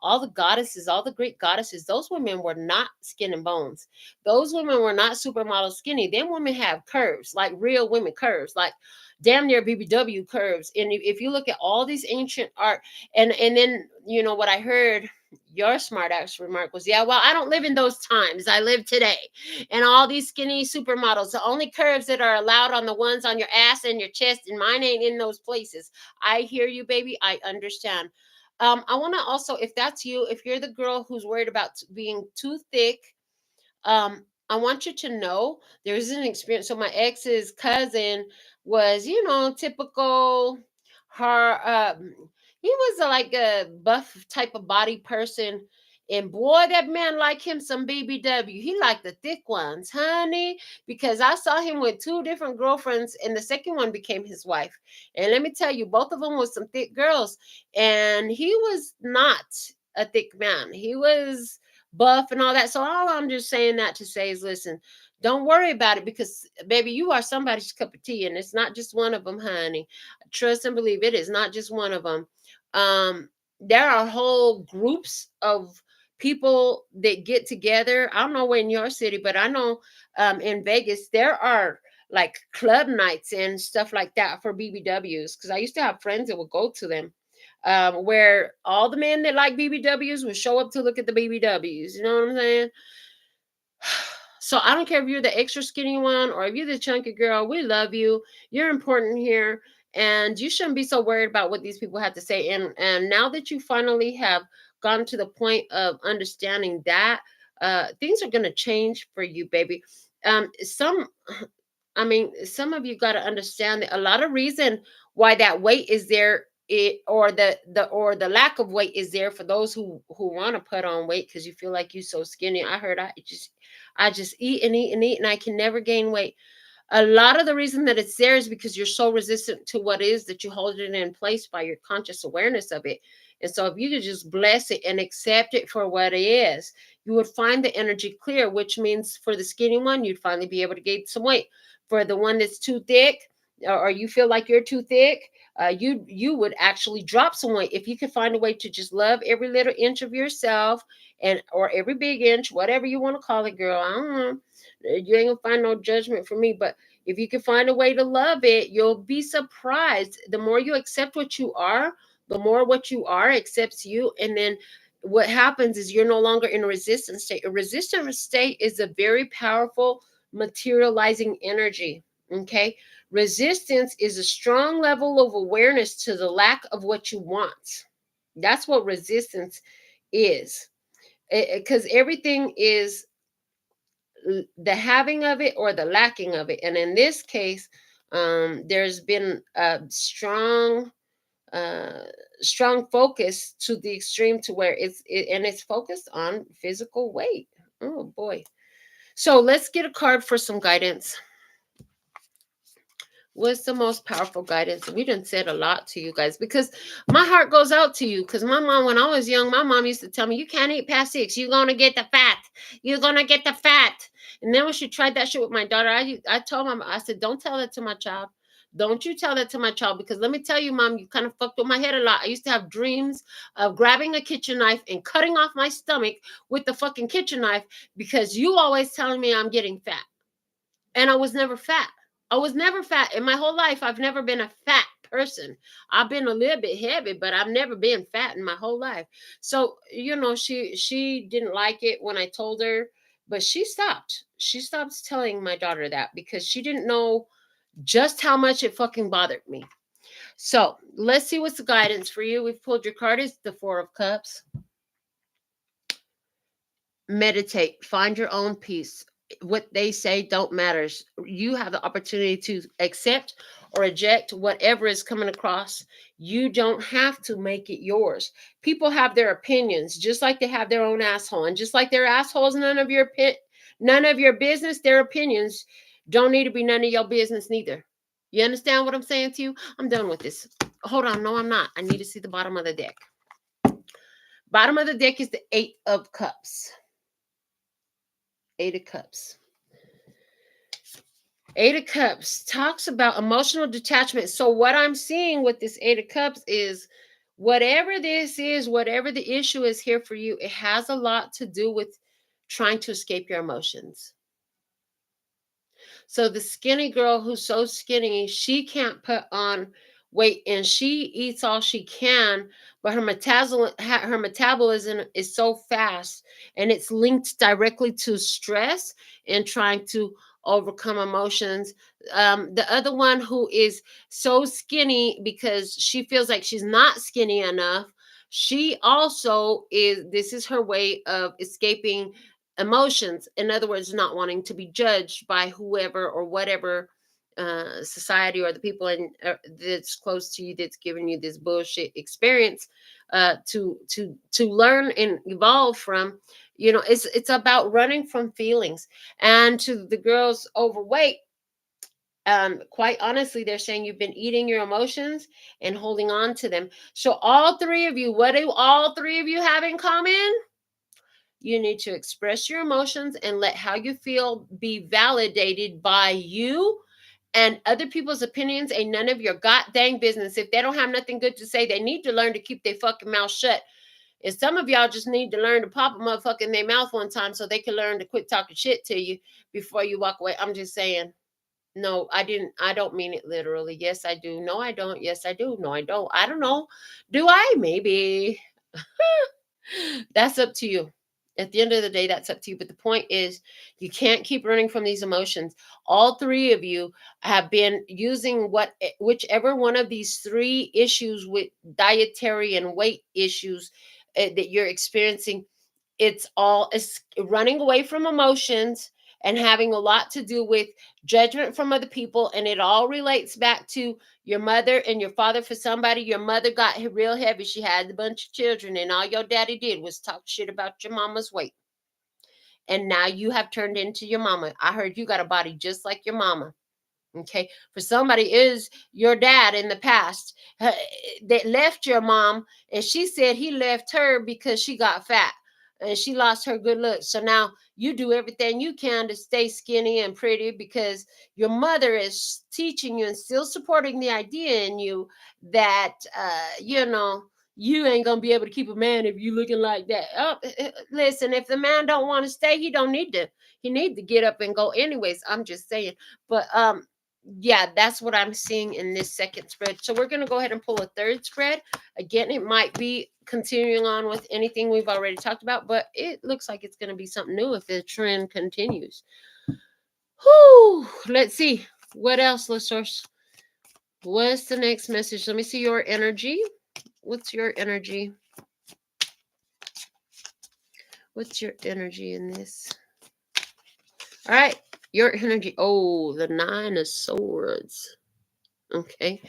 S1: all the goddesses, all the Greek goddesses. Those women were not skin and bones. Those women were not supermodel skinny. Them women have curves, like real women curves, like damn near BBW curves. And if you look at all these ancient art, and then what I heard your smart ass remark was, yeah, well, I don't live in those times. I live today. And all these skinny supermodels, the only curves that are allowed on the ones on your ass and your chest, and mine ain't in those places. I hear you, baby. I understand. I want to also, if that's you, if you're the girl who's worried about being too thick, I want you to know there's an experience. So my ex's cousin was, typical her. He was like a buff type of body person. And boy, that man liked him some BBW. He liked the thick ones, honey, because I saw him with two different girlfriends, and the second one became his wife. And let me tell you, both of them was some thick girls, and he was not a thick man. He was buff and all that. So all I'm just saying that to say is, listen, don't worry about it, because baby, you are somebody's cup of tea, and it's not just one of them, honey. Trust and believe, it is not just one of them. There are whole groups of people that get together. I don't know where in your city, but I know in Vegas there are like club nights and stuff like that for BBWs, because I used to have friends that would go to them, where all the men that like BBWs would show up to look at the BBWs. You know what I'm saying? So I don't care if you're the extra skinny one or if you're the chunky girl. We love you. You're important here, and you shouldn't be so worried about what these people have to say. And now that you finally have gotten to the point of understanding that, things are gonna change for you, baby. Some of you got to understand that a lot of reason why that weight is there, or the lack of weight is there for those who want to put on weight because you feel like you're so skinny. I just eat and eat and eat, and I can never gain weight. A lot of the reason that it's there is because you're so resistant to what is that you hold it in place by your conscious awareness of it. And so if you could just bless it and accept it for what it is, you would find the energy clear, which means for the skinny one, you'd finally be able to gain some weight. For the one that's too thick, or you feel like you're too thick, you would actually drop some weight if you could find a way to just love every little inch of yourself, and or every big inch, whatever you want to call it, girl. I don't know. You ain't gonna find no judgment from me, but If you can find a way to love it, you'll be surprised. The more you accept what you are, the more what you are accepts you. And then what happens is you're no longer in a resistance state. A resistant state is a very powerful materializing energy. Okay. Resistance is a strong level of awareness to the lack of what you want. That's what resistance is. Because everything is the having of it or the lacking of it. And in this case, there's been a uh, strong focus to the extreme to where and it's focused on physical weight. Oh boy. So let's get a card for some guidance. What's the most powerful guidance? We done said a lot to you guys because my heart goes out to you. Because my mom, when I was young, my mom used to tell me, you can't eat past 6. You're going to get the fat. You're going to get the fat. And then when she tried that shit with my daughter, I told mom, I said, don't tell that to my child. Don't you tell that to my child, because let me tell you, mom, you kind of fucked with my head a lot. I used to have dreams of grabbing a kitchen knife and cutting off my stomach with the fucking kitchen knife because you always telling me I'm getting fat. And I was never fat. I was never fat. In my whole life, I've never been a fat person. I've been a little bit heavy, but I've never been fat in my whole life. So, she didn't like it when I told her, but she stopped. She stopped telling my daughter that because she didn't know just how much it fucking bothered me. So, let's see what's the guidance for you. We've pulled your card. It's the 4 of Cups. Meditate. Find your own peace. What they say don't matter. You have the opportunity to accept or reject whatever is coming across. You don't have to make it yours. People have their opinions, just like they have their own asshole, and just like their assholes, none of your business. Their opinions don't need to be none of your business neither. You understand what I'm saying to you? I'm done with this. Hold on, no, I'm not. I need to see the bottom of the deck. Bottom of the deck is the 8 of Cups. 8 of Cups. 8 of Cups talks about emotional detachment. So what I'm seeing with this 8 of Cups is whatever this is, whatever the issue is here for you, it has a lot to do with trying to escape your emotions. So the skinny girl who's so skinny, she can't put on weight and she eats all she can, but her metabolism is so fast and it's linked directly to stress and trying to overcome emotions. The other one who is so skinny because she feels like she's not skinny enough, she also this is her way of escaping emotions. In other words, not wanting to be judged by whoever or whatever society or the people that's close to you that's giving you this bullshit experience to learn and evolve from. It's about running from feelings. And to the girls overweight, quite honestly, they're saying you've been eating your emotions and holding on to them. So all 3 of you, what do all 3 of you have in common? You need to express your emotions and let how you feel be validated by you, and other people's opinions ain't none of your god dang business. If they don't have nothing good to say, they need to learn to keep their fucking mouth shut. And some of y'all just need to learn to pop a motherfucker in their mouth one time so they can learn to quit talking shit to you before you walk away. I'm just saying. No, I don't mean it literally. Yes, I do. No, I don't. Yes, I do. No, I don't. I don't know. Do I? Maybe. That's up to you. At the end of the day, that's up to you. But the point is, you can't keep running from these emotions. All 3 of you have been using whichever one of these 3 issues with dietary and weight issues that you're experiencing. It's running away from emotions and having a lot to do with judgment from other people. And it all relates back to your mother and your father. For somebody, your mother got real heavy. She had a bunch of children, and all your daddy did was talk shit about your mama's weight. And now you have turned into your mama. I heard you got a body just like your mama. Okay. For somebody is your dad in the past that left your mom, and she said he left her because she got fat and she lost her good looks. So now you do everything you can to stay skinny and pretty because your mother is teaching you and still supporting the idea in you that you ain't gonna be able to keep a man if you looking like that. Listen, if the man don't want to stay, he don't need to. He need to get up and go anyways. I'm just saying. But Yeah, that's what I'm seeing in this second spread. So we're going to go ahead and pull a third spread. Again, it might be continuing on with anything we've already talked about, but it looks like it's going to be something new if the trend continues. Whew. Let's see. What else, listeners? What's the next message? Let me see your energy. What's your energy? What's your energy in this? All right. Your energy. Oh, the 9 of Swords. Okay.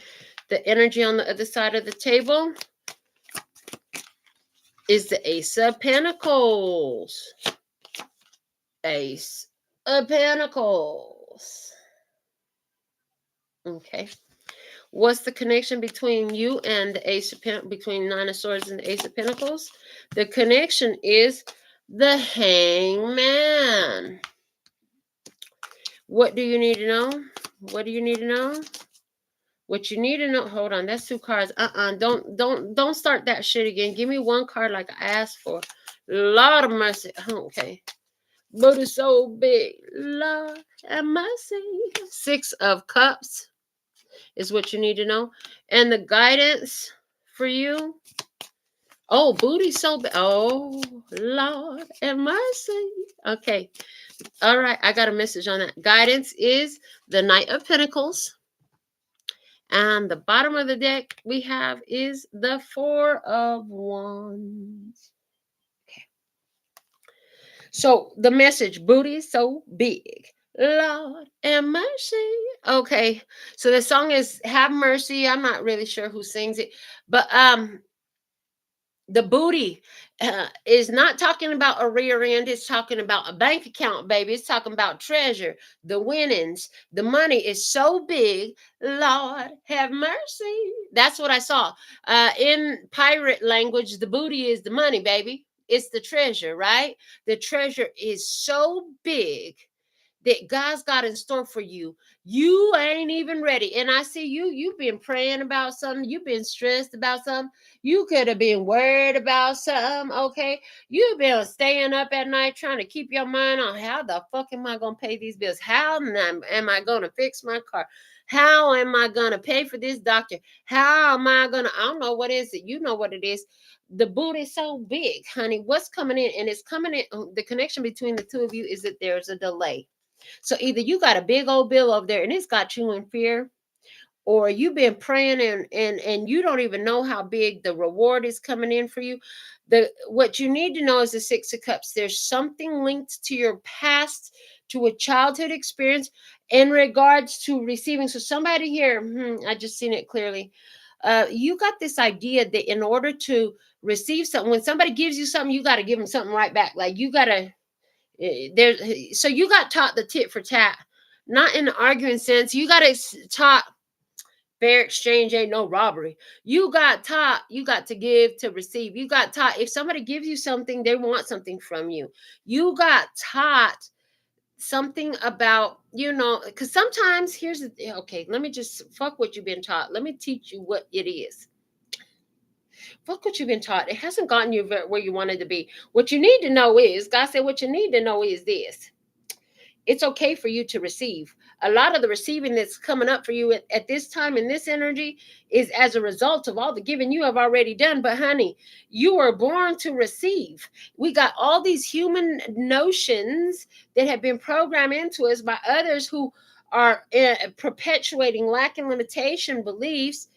S1: The energy on the other side of the table is the Ace of Pentacles. Ace of Pentacles. Okay. What's the connection between you and the Ace of Pentacles, between 9 of Swords and the Ace of Pentacles? The connection is the Hangman. What do you need to know? What do you need to know? What you need to know. Hold on, that's 2 cards. Don't start that shit again. Give me 1 card like I asked for. Lord of mercy. Okay. But it's so big. Lord have mercy. 6 of Cups is what you need to know. And the guidance for you. Oh, booty so big. Oh, Lord have mercy. Okay. All right. I got a message on that. Guidance is the Knight of Pentacles. And the bottom of the deck we have is the 4 of Wands. Okay. So the message, booty is so big. Lord and mercy. Okay. So the song is Have Mercy. I'm not really sure who sings it, but the booty is not talking about a rear end. It's talking about a bank account, baby. It's talking about treasure, the winnings. The money is so big. Lord have mercy. That's what I saw. In pirate language, the booty is the money, baby. It's the treasure, right? The treasure is so big that God's got in store for you. You ain't even ready. And I see you've been praying about something. You've been stressed about something. You could have been worried about something, okay? You've been staying up at night trying to keep your mind on how the fuck am I going to pay these bills? How am I going to fix my car? How am I going to pay for this doctor? How am I going to, I don't know what is it. You know what it is. The boot is so big, honey. What's coming in? And it's coming in. The connection between the two of you is that there's a delay. So either you got a big old bill over there and it's got you in fear, or you've been praying and you don't even know how big the reward is coming in for you. What you need to know is the 6 of Cups. There's something linked to your past, to a childhood experience in regards to receiving. So somebody here, I just seen it clearly. You got this idea that in order to receive something, when somebody gives you something, you got to give them something right back. Like you got to so you got taught the tit for tat, not in the arguing sense. You got taught fair exchange ain't no robbery. You got taught you got to give to receive. You got taught if somebody gives you something, they want something from you. You got taught something about, because sometimes here's the thing. Okay, let me just fuck what you've been taught. Let me teach you what it is. Fuck what you've been taught. It hasn't gotten you where you wanted to be. What you need to know is, God said, what you need to know is this. It's okay for you to receive. A lot of the receiving that's coming up for you at this time in this energy is as a result of all the giving you have already done. But honey, you were born to receive. We got all these human notions that have been programmed into us by others who are perpetuating lack and limitation beliefs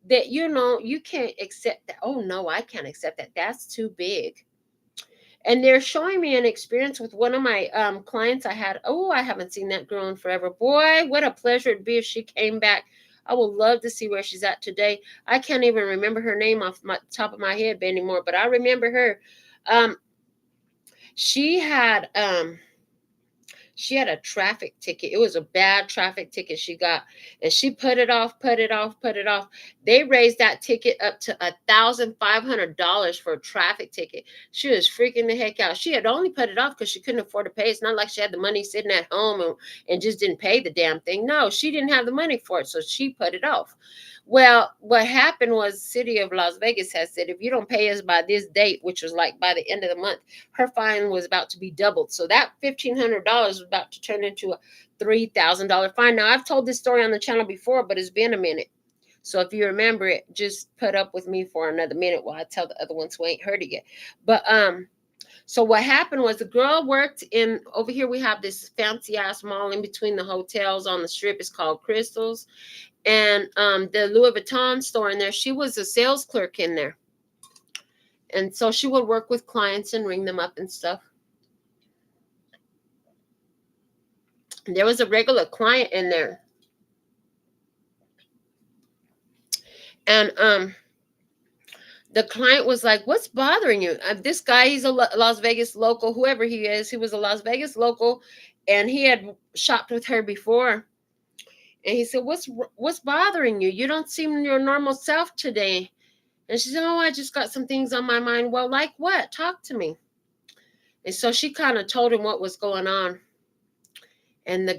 S1: that, you can't accept that. Oh no, I can't accept that. That's too big. And they're showing me an experience with one of my clients I had. Oh, I haven't seen that girl in forever. Boy, what a pleasure it'd be if she came back. I would love to see where she's at today. I can't even remember her name off my top of my head anymore, but I remember her. She had a traffic ticket. It was a bad traffic ticket she got, and she put it off. They raised that ticket up to $1,500 for a traffic ticket. She was freaking the heck out. She had only put it off because she couldn't afford to pay. It's not like she had the money sitting at home and just didn't pay the damn thing. No, she didn't have the money for it, so she put it off. Well, what happened was city of Las Vegas has said if you don't pay us by this date, which was like by the end of the month, her fine was about to be doubled. So that $1,500 was about to turn into a $3,000 fine. Now I've told this story on the channel before, but it's been a minute. So if you remember it, just put up with me for another minute while I tell the other ones who ain't heard it yet. But so what happened was the girl worked in over here. We have this fancy ass mall in between the hotels on the strip. It's called Crystals, and the Louis Vuitton store in there. She was a sales clerk in there, and so she would work with clients and ring them up and stuff. And there was a regular client in there, and the client was like, "What's bothering you?" This guy, he's a Las Vegas local, whoever he is. He was a Las Vegas local, and he had shopped with her before. And he said, "What's bothering you? You don't seem your normal self today." And she said, "Oh, I just got some things on my mind." Well, like what? Talk to me. And so she kind of told him what was going on. And the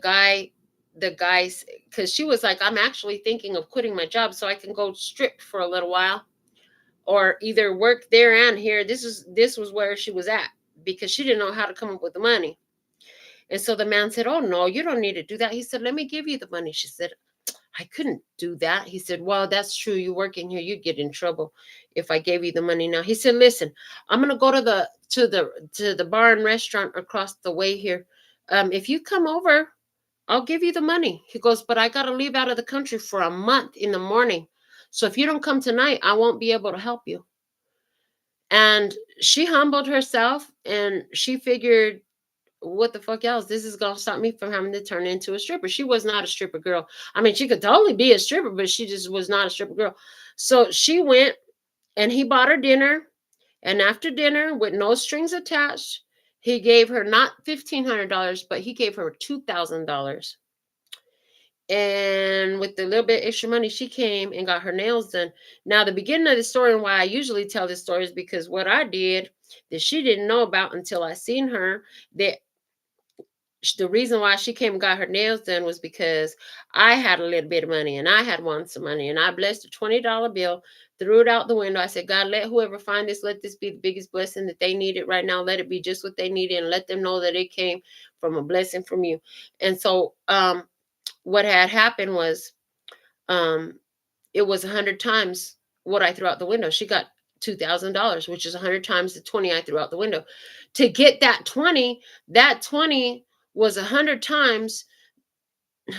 S1: guys, because she was like, "I'm actually thinking of quitting my job so I can go strip for a little while, or either work there and here." This was where she was at because she didn't know how to come up with the money. And so the man said, "Oh no, you don't need to do that." He said, "Let me give you the money." She said, "I couldn't do that." He said, "Well, that's true. You work in here, you'd get in trouble if I gave you the money now." He said, "Listen, I'm gonna go to the bar and restaurant across the way here. If you come over, I'll give you the money." He goes, "But I gotta leave out of the country for a month in the morning. So if you don't come tonight, I won't be able to help you." And she humbled herself and she figured, what the fuck else? This is gonna stop me from having to turn into a stripper. She was not a stripper girl. I mean, she could totally be a stripper, but she just was not a stripper girl. So she went and he bought her dinner. And after dinner, with no strings attached, he gave her not $1,500, but he gave her $2,000. And with the little bit extra money, she came and got her nails done. Now, the beginning of the story and why I usually tell this story is because what I did that she didn't know about until I seen her, that the reason why she came and got her nails done was because I had a little bit of money and I had wanted some money and I blessed a $20 bill, threw it out the window. I said, "God, let whoever find this, let this be the biggest blessing that they needed right now. Let it be just what they needed and let them know that it came from a blessing from you." And so what had happened was um, it was 100 times what I threw out the window. She got $2,000, which is 100 times the 20 I threw out the window. To get that 20 was 100 times.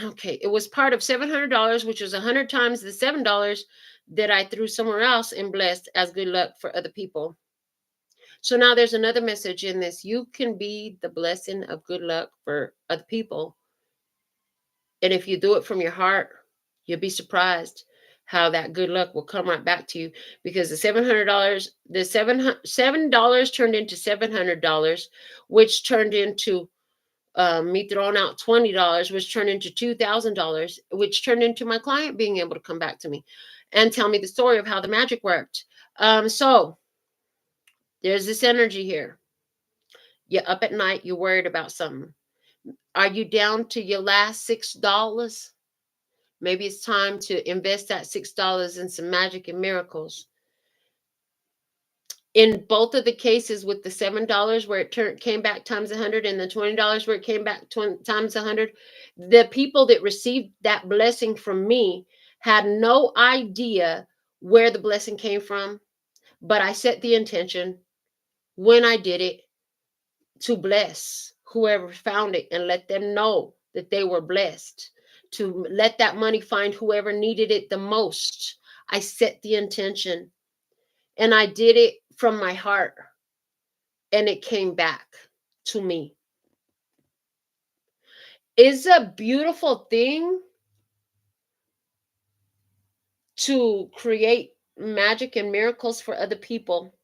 S1: Okay, it was part of $700, which was 100 times the $7 that I threw somewhere else and blessed as good luck for other people. So now there's another message in this. You can be the blessing of good luck for other people. And if you do it from your heart, you'll be surprised how that good luck will come right back to you, because the $700, the $7 turned into $700, which turned into me throwing out $20, which turned into $2,000, which turned into my client being able to come back to me and tell me the story of how the magic worked. So there's this energy here. You're up at night, you're worried about something. Are you down to your last $6? Maybe it's time to invest that $6 in some magic and miracles. In both of the cases, with the $7 where it came back times 100 and the $20 where it came back times 100, the people that received that blessing from me had no idea where the blessing came from, but I set the intention when I did it to bless whoever found it and let them know that they were blessed, to let that money find whoever needed it the most. I set the intention and I did it from my heart, and it came back to me. It's a beautiful thing to create magic and miracles for other people.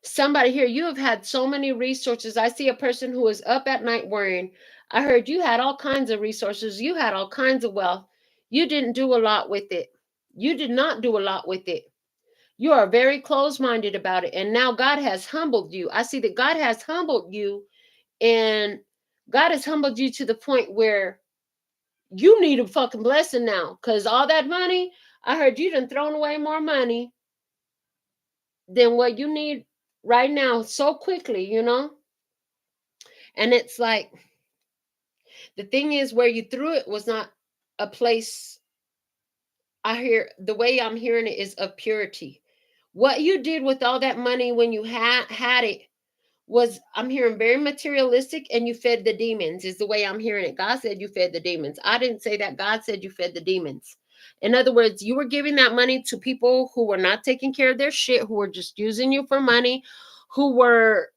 S1: Somebody here, you have had so many resources. I see a person who is up at night worrying. I heard you had all kinds of resources. You had all kinds of wealth. You didn't do a lot with it. You did not do a lot with it. You are very close-minded about it. And now God has humbled you. I see that God has humbled you, and God has humbled you to the point where You need a fucking blessing now, because all that money, I heard you done thrown away more money than what you need right now so quickly, you know? And it's like, the thing is, where you threw it was not a place. I hear the way I'm hearing it is of purity. What you did with all that money when you had it was, I'm hearing, very materialistic, and you fed the demons, is the way I'm hearing it. God said you fed the demons. I didn't say that. God said you fed the demons. In other words, you were giving that money to people who were not taking care of their shit, who were just using you for money, who were,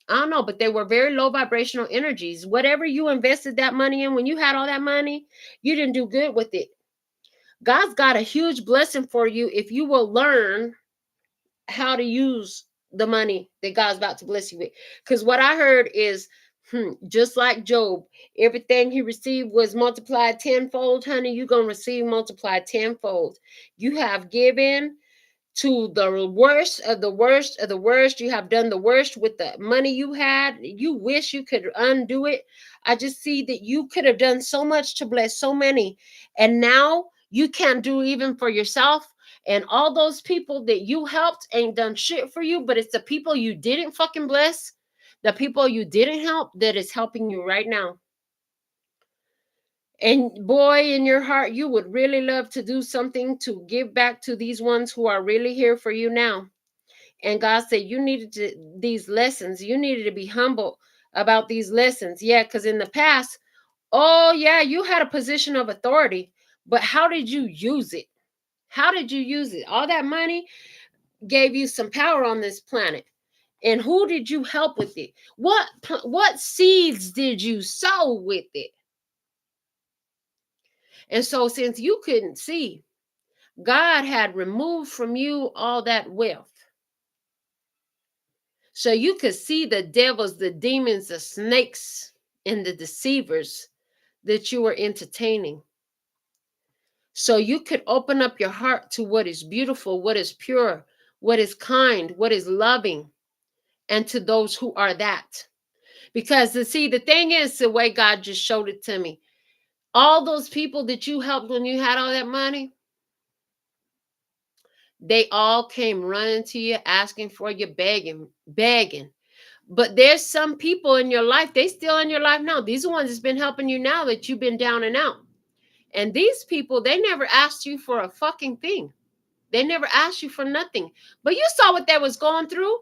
S1: I don't know, but they were very low vibrational energies. Whatever you invested that money in, when you had all that money, you didn't do good with it. God's got a huge blessing for you if you will learn how to use the money that God's about to bless you with. Because what I heard is, just like Job, everything he received was multiplied tenfold, honey. You're going to receive multiplied tenfold. You have given to the worst of the worst of the worst. You have done the worst with the money you had. You wish you could undo it. I just see that you could have done so much to bless so many, and now you can't do even for yourself. And all those people that you helped ain't done shit for you, but it's the people you didn't fucking bless, the people you didn't help, that is helping you right now. And boy, in your heart, you would really love to do something to give back to these ones who are really here for you now. And God said you needed these lessons. You needed to be humble about these lessons. Yeah, because in the past, oh yeah, you had a position of authority, but how did you use it? How did you use it? All that money gave you some power on this planet. And who did you help with it? What seeds did you sow with it? And so, since you couldn't see, God had removed from you all that wealth. So you could see the devils, the demons, the snakes, and the deceivers that you were entertaining. So you could open up your heart to what is beautiful, what is pure, what is kind, what is loving, and to those who are that. Because see, the thing is, the way God just showed it to me, all those people that you helped when you had all that money, they all came running to you, asking for you, begging, begging. But there's some people in your life, they still in your life now. These are ones that's been helping you now that you've been down and out. And these people, they never asked you for a fucking thing. They never asked you for nothing. But you saw what they was going through.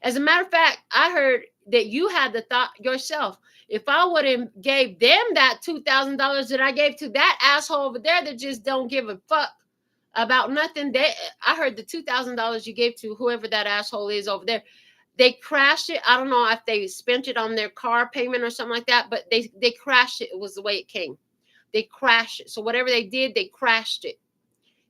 S1: As a matter of fact, I heard that you had the thought yourself, if I would have gave them that $2,000 that I gave to that asshole over there that just don't give a fuck about nothing, I heard the $2,000 you gave to whoever that asshole is over there, they crashed it. I don't know if they spent it on their car payment or something like that, but they crashed it. It was the way it came. They crashed it. So whatever they did, they crashed it.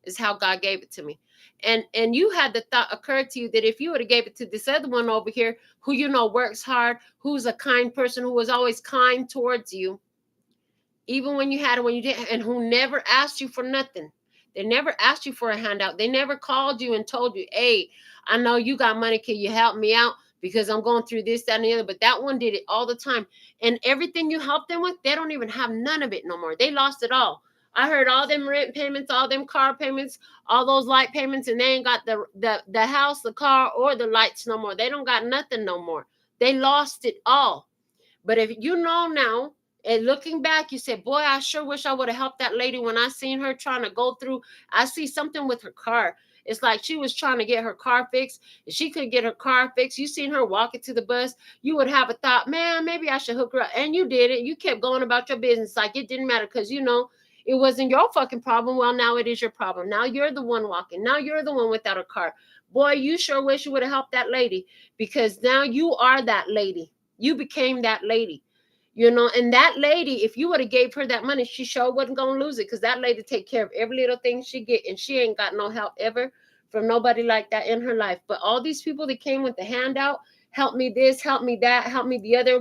S1: Is how God gave it to me. And you had the thought occur to you that if you would have gave it to this other one over here, who you know works hard, who's a kind person, who was always kind towards you, even when you had it, when you didn't, and who never asked you for nothing. They never asked you for a handout. They never called you and told you, hey, I know you got money. Can you help me out? Because I'm going through this, that, and the other. But that one did it all the time. And everything you helped them with, they don't even have none of it no more. They lost it all. I heard all them rent payments, all them car payments, all those light payments, and they ain't got the house, the car, or the lights no more. They don't got nothing no more. They lost it all. But if you know now, and looking back, you say, boy, I sure wish I would have helped that lady when I seen her trying to go through. I see something with her car. It's like she was trying to get her car fixed. If she could get her car fixed, you seen her walking to the bus, you would have a thought, man, maybe I should hook her up. And you did it. You kept going about your business like it didn't matter because, you know, it wasn't your fucking problem. Well, now it is your problem. Now you're the one walking. Now you're the one without a car. Boy, you sure wish you would have helped that lady because now you are that lady. You became that lady, you know, and that lady, if you would have gave her that money, she sure wasn't going to lose it because that lady take care of every little thing she get, and she ain't got no help ever from nobody like that in her life. But all these people that came with the handout, help me this, help me that, help me the other,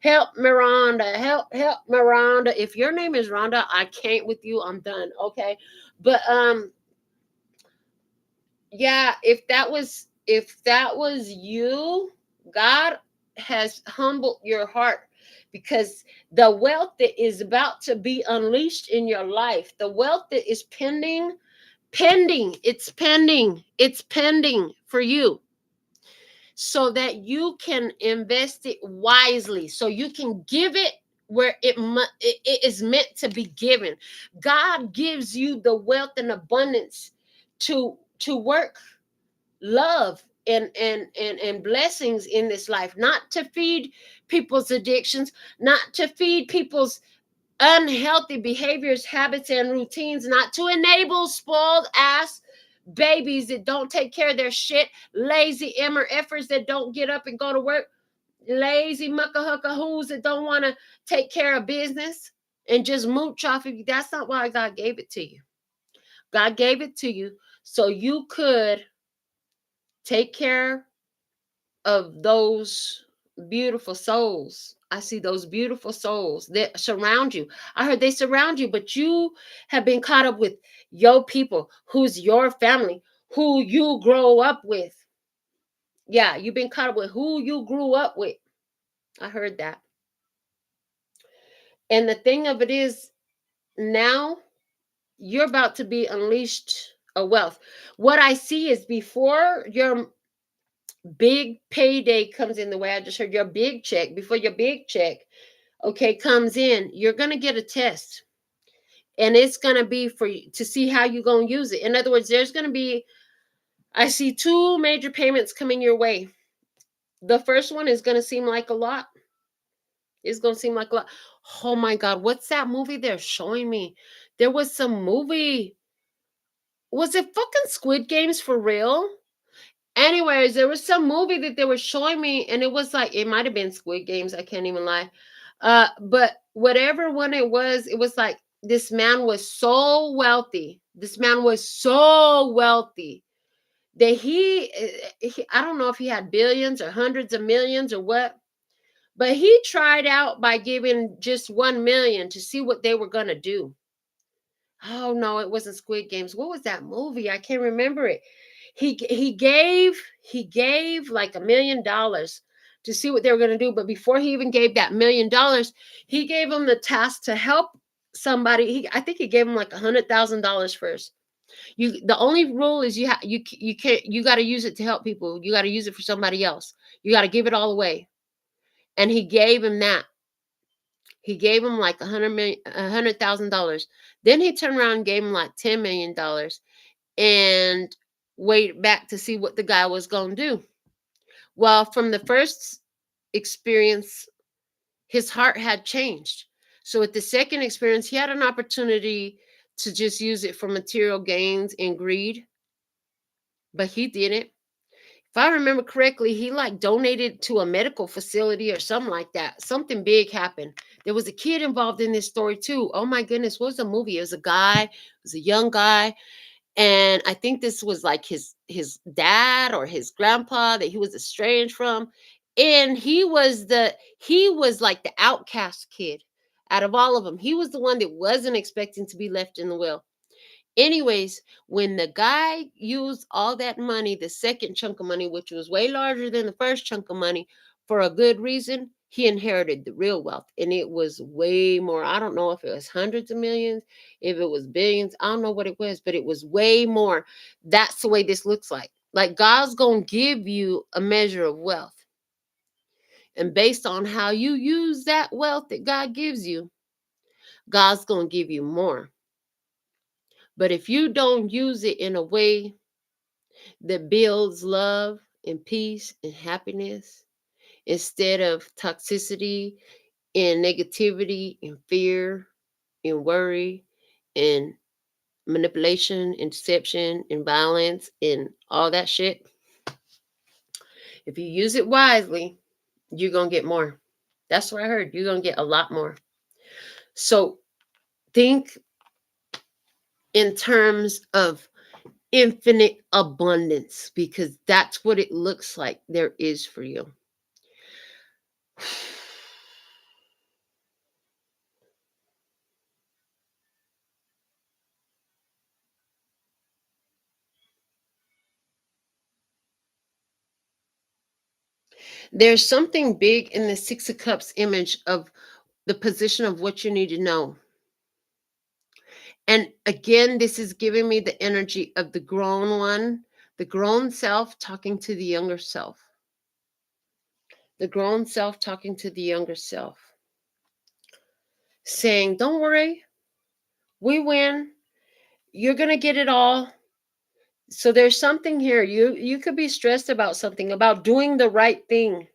S1: help Miranda, help Miranda. If your name is Rhonda, I can't with you. I'm done. Okay. But yeah, if that was you, God has humbled your heart because the wealth that is about to be unleashed in your life, the wealth that is it's pending for you, so that you can invest it wisely, so you can give it where it is meant to be given. God gives you the wealth and abundance to work love and blessings in this life, not to feed people's addictions, not to feed people's unhealthy behaviors, habits, and routines, not to enable spoiled ass babies that don't take care of their shit, lazy MRFers that don't get up and go to work, lazy muckahuckahoos that don't want to take care of business and just mooch off of you. That's not why God gave it to you. God gave it to you so you could take care of those beautiful souls. I see those beautiful souls that surround you. I heard they surround you, but you have been caught up with your people, who's your family, who you grow up with. Yeah, you've been caught up with who you grew up with. I heard that. And the thing of it is, now you're about to be unleashed a wealth. What I see is, before your big payday comes in, the way I just heard, your big check, before your big check, okay, comes in, you're going to get a test. And it's going to be for you to see how you're going to use it. In other words, there's going to be, I see two major payments coming your way. The first one is going to seem like a lot. It's going to seem like a lot. Oh my God, what's that movie they're showing me? There was some movie. Was it fucking Squid Games for real? Anyways, there was some movie that they were showing me, and it was like, it might have been Squid Games. I can't even lie. But whatever one it was like this man was so wealthy. This man was so wealthy that I don't know if he had billions or hundreds of millions or what, but he tried out by giving just 1 million to see what they were going to do. Oh no, it wasn't Squid Games. What was that movie? I can't remember it. He gave like $1 million to see what they were going to do, but before he even gave that $1 million, he gave them the task to help somebody. I think he gave them like $100,000 first. The only rule is you can't, you got to use it to help people. You got to use it for somebody else. You got to give it all away. And he gave him that. He gave him like $100,000. Then he turned around and gave him like $10 million and wait back to see what the guy was going to do. Well, from the first experience, his heart had changed. So at the second experience, he had an opportunity to just use it for material gains and greed, but he didn't. If I remember correctly, he like donated to a medical facility or something like that. Something big happened. There was a kid involved in this story too. Oh my goodness, what was the movie? It was a guy, it was a young guy. And I think this was like his dad or his grandpa that he was estranged from. And he was like the outcast kid out of all of them. He was the one that wasn't expecting to be left in the will. Anyways, when the guy used all that money, the second chunk of money, which was way larger than the first chunk of money, for a good reason, he inherited the real wealth. And it was way more. I don't know if it was hundreds of millions, if it was billions. I don't know what it was, but it was way more. That's the way this looks like. Like God's going to give you a measure of wealth. And based on how you use that wealth that God gives you, God's going to give you more. But if you don't use it in a way that builds love and peace and happiness instead of toxicity and negativity and fear and worry and manipulation and deception and violence and all that shit, if you use it wisely, you're going to get more. That's what I heard. You're going to get a lot more. So think in terms of infinite abundance, because that's what it looks like there is for you. There's something big in the Six of Cups image of the position of what you need to know. And again, this is giving me the energy of the grown one, the grown self talking to the younger self. The grown self talking to the younger self, saying, don't worry, we win. You're going to get it all. So there's something here. You could be stressed about something, about doing the right thing.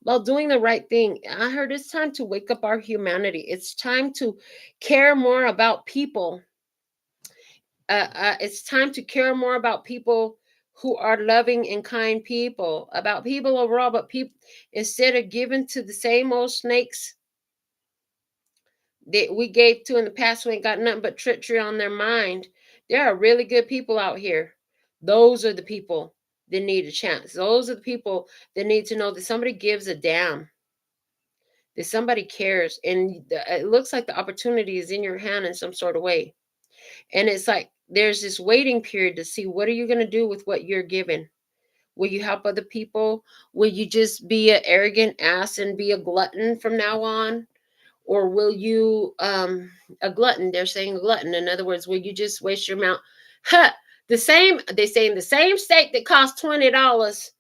S1: About doing the right thing. I heard it's time to wake up our humanity. It's time to care more about people. It's time to care more about people who are loving and kind people, about people overall, but people, instead of giving to the same old snakes that we gave to in the past, who ain't got nothing but treachery on their mind. There are really good people out here. Those are the people that need a chance. Those are the people that need to know that somebody gives a damn, that somebody cares, and it looks like the opportunity is in your hand in some sort of way. And it's like there's this waiting period to see, what are you going to do with what you're given? Will you help other people? Will you just be an arrogant ass and be a glutton from now on? Or will you a glutton? They're saying a glutton. In other words, will you just waste your mouth? Huh. The same, they say, in the same steak that costs $20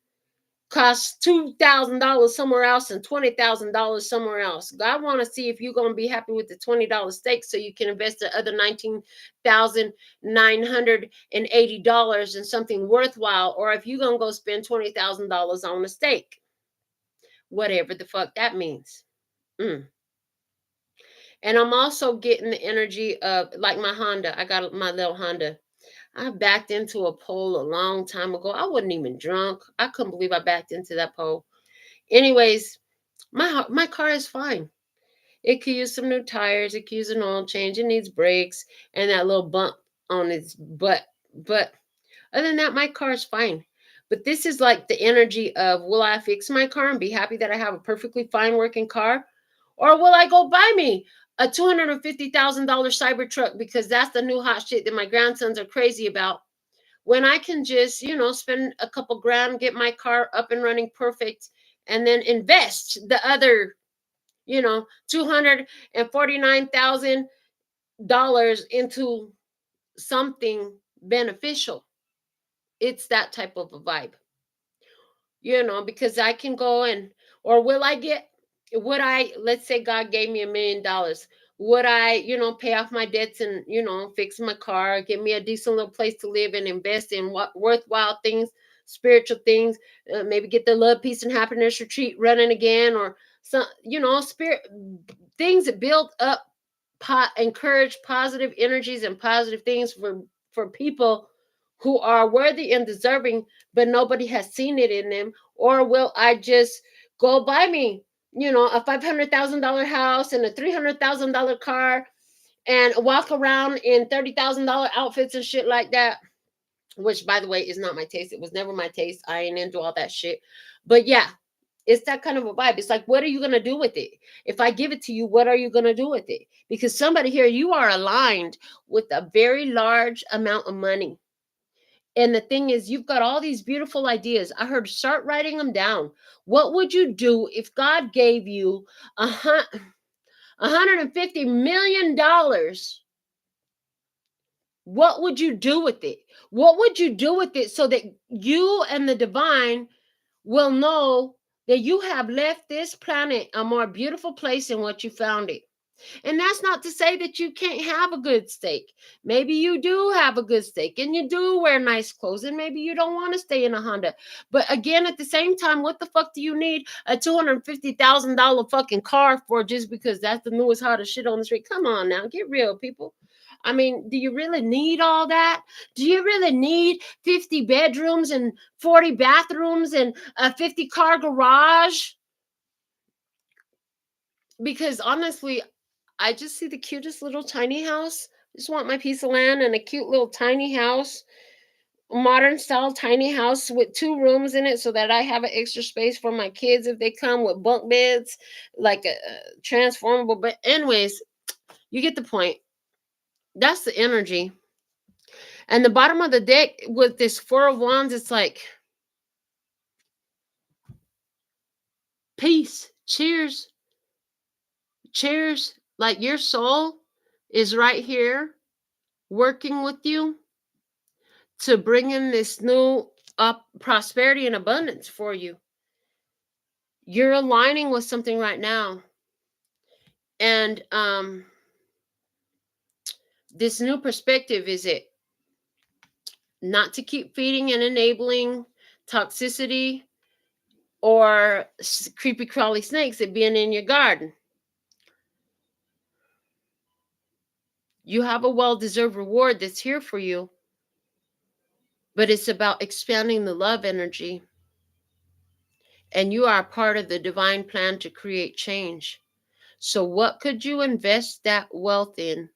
S1: costs $2,000 somewhere else and $20,000 somewhere else. God want to see if you're gonna be happy with the $20 steak, so you can invest the other $19,980 in something worthwhile, or if you're gonna go spend $20,000 on a steak, whatever the fuck that means. Mm. And I'm also getting the energy of, like, my Honda. I got my little Honda. I backed into a pole a long time ago. I wasn't even drunk. I couldn't believe I backed into that pole. Anyways, my car is fine. It could use some new tires. It could use an oil change. It needs brakes and that little bump on its butt. But other than that, my car is fine. But this is like the energy of, will I fix my car and be happy that I have a perfectly fine working car? Or will I go buy me a $250,000 Cybertruck because that's the new hot shit that my grandsons are crazy about? When I can just, spend a couple grand, get my car up and running perfect, and then invest the other, $249,000 into something beneficial. It's that type of a vibe, because I can go and, or would I, let's say God gave me $1 million. Would I, pay off my debts and, fix my car, give me a decent little place to live and invest in what worthwhile things, spiritual things, maybe get the love, peace, and happiness retreat running again, or some, spirit things that build up, encourage positive energies and positive things for people who are worthy and deserving, but nobody has seen it in them? Or will I just go buy me, a $500,000 house and a $300,000 car, and walk around in $30,000 outfits and shit like that? Which, by the way, is not my taste. It was never my taste. I ain't into all that shit. But yeah, it's that kind of a vibe. It's like, what are you going to do with it? If I give it to you, what are you going to do with it? Because somebody here, you are aligned with a very large amount of money. And the thing is, you've got all these beautiful ideas. I heard, start writing them down. What would you do if God gave you $150 million? What would you do with it? What would you do with it so that you and the divine will know that you have left this planet a more beautiful place than what you found it? And that's not to say that you can't have a good steak. Maybe you do have a good steak and you do wear nice clothes, and maybe you don't want to stay in a Honda. But again, at the same time, what the fuck do you need a $250,000 fucking car for, just because that's the newest hottest shit on the street? Come on now, get real, people. I mean, do you really need all that? Do you really need 50 bedrooms and 40 bathrooms and a 50 car garage? Because honestly, I just see the cutest little tiny house. Just want my piece of land and a cute little tiny house, modern style tiny house with 2 rooms in it, so that I have an extra space for my kids if they come, with bunk beds, like a transformable. But anyways, you get the point. That's the energy. And the bottom of the deck with this 4 of Wands, it's like, Peace. Cheers. Cheers. Like your soul is right here working with you to bring in this new prosperity and abundance for you. You're aligning with something right now. And this new perspective is it not to keep feeding and enabling toxicity or creepy crawly snakes that being in your garden. You have a well-deserved reward that's here for you, but it's about expanding the love energy. And you are a part of the divine plan to create change. So what could you invest that wealth in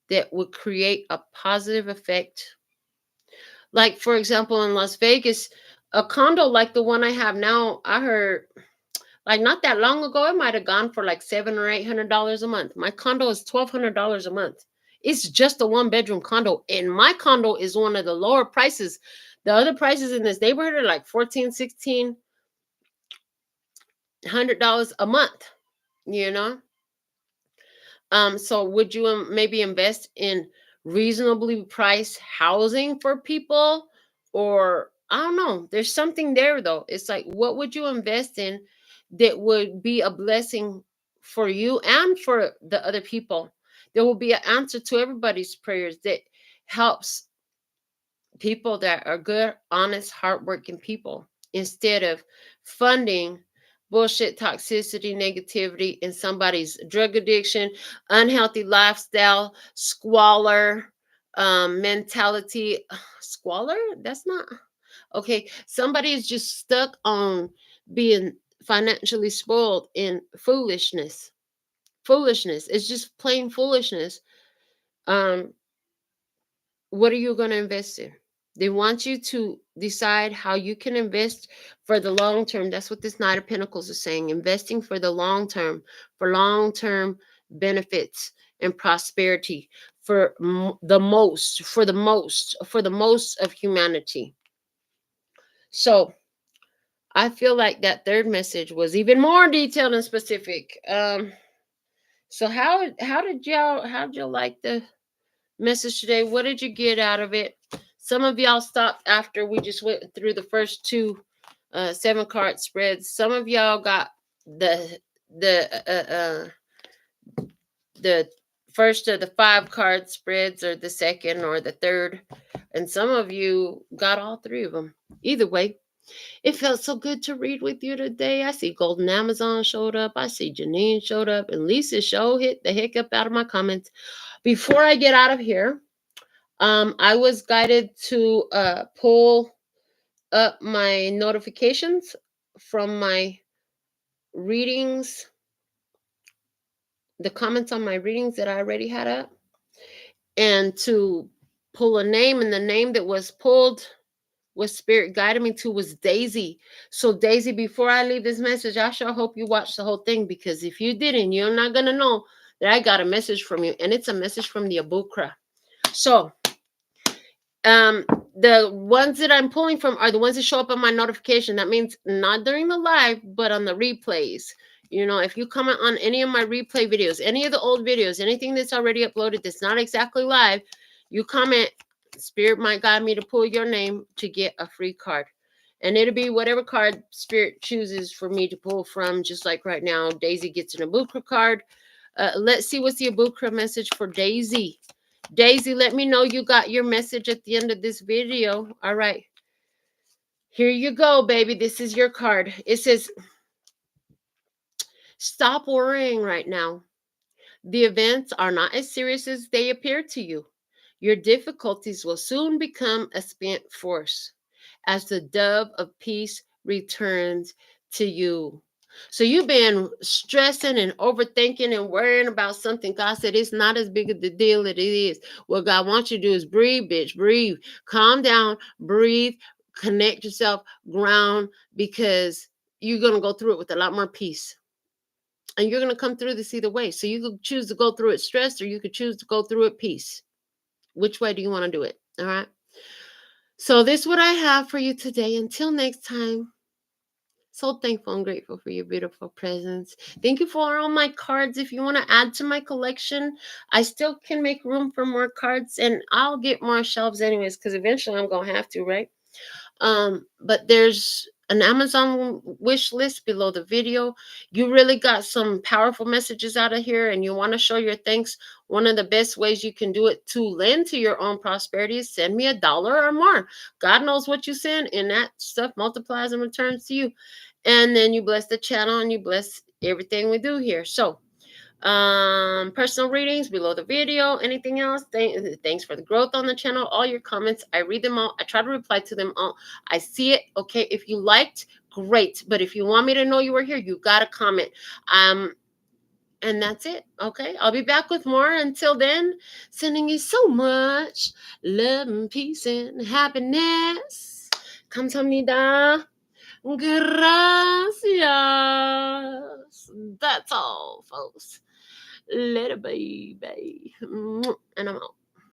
S1: that would create a positive effect? Like, for example, in Las Vegas, a condo like the one I have now, I heard like not that long ago, it might have gone for like $700 or $800 a month. My condo is $1,200 a month. It's just a 1-bedroom condo, and my condo is one of the lower prices. The other prices in this neighborhood are like $1,400, $1,600 a month. You know, so would you maybe invest in reasonably priced housing for people? Or I don't know. There's something there though. It's like, what would you invest in that would be a blessing for you and for the other people? There will be an answer to everybody's prayers that helps people that are good, honest, hardworking people instead of funding bullshit, toxicity, negativity in somebody's drug addiction, unhealthy lifestyle, squalor, mentality. Squalor? That's not okay. Somebody is just stuck on being financially spoiled in foolishness. Foolishness. It's just plain foolishness. Um, what are you going to invest in? They want you to decide how you can invest for the long term. That's what this Knight of Pentacles is saying. Investing for the long term, for long-term benefits and prosperity, for the most of humanity. So I feel like that third message was even more detailed and specific. So how'd y'all like the message today? What did you get out of it? Some of y'all stopped after we just went through the first two 7-card spreads. Some of y'all got the first of the 5-card spreads, or the second, or the third, and some of you got all 3 of them. Either way, it felt so good to read with you today. I see Golden Amazon showed up. I see Janine showed up, and Lisa show hit the heck up out of my comments. Before I get out of here, I was guided to pull up my notifications from my readings, the comments on my readings that I already had up, and to pull a name, and the name that was pulled, what Spirit guided me to, was Daisy. So Daisy, before I leave this message, I sure hope you watch the whole thing, because if you didn't, you're not going to know that I got a message from you, and it's a message from the Abukra. So the ones that I'm pulling from are the ones that show up on my notification. That means not during the live, but on the replays. You know, if you comment on any of my replay videos, any of the old videos, anything that's already uploaded that's not exactly live, you comment, Spirit might guide me to pull your name to get a free card. And it'll be whatever card Spirit chooses for me to pull from. Just like right now, Daisy gets an Abukra card. Let's see what's the Abukra message for Daisy. Daisy, let me know you got your message at the end of this video. All right. Here you go, baby. This is your card. It says, stop worrying right now. The events are not as serious as they appear to you. Your difficulties will soon become a spent force as the dove of peace returns to you. So you've been stressing and overthinking and worrying about something. God said it's not as big of the deal as it is. What God wants you to do is breathe, bitch. Breathe. Calm down. Breathe. Connect yourself. Ground. Because you're going to go through it with a lot more peace. And you're going to come through this either way. So you could choose to go through it stressed, or you could choose to go through it peace. Which way do you want to do it? All right. So this is what I have for you today. Until next time. So thankful and grateful for your beautiful presence. Thank you for all my cards. If you want to add to my collection, I still can make room for more cards, and I'll get more shelves anyways, because eventually I'm gonna have to, right? But there's an Amazon wish list below the video. You really got some powerful messages out of here, and you want to show your thanks. One of the best ways you can do it to lend to your own prosperity is send me $1 or more. God knows what you send, and that stuff multiplies and returns to you. And then you bless the channel and you bless everything we do here. So personal readings below the video. Anything else? Thanks for the growth on the channel. All your comments, I read them all. I try to reply to them all. I see it. Okay, if you liked, great. But if you want me to know you were here, you gotta comment. And that's it. Okay, I'll be back with more. Until then, sending you so much love and peace and happiness. 감사합니다. Gracias. That's all, folks. Later, baby. And I'm out.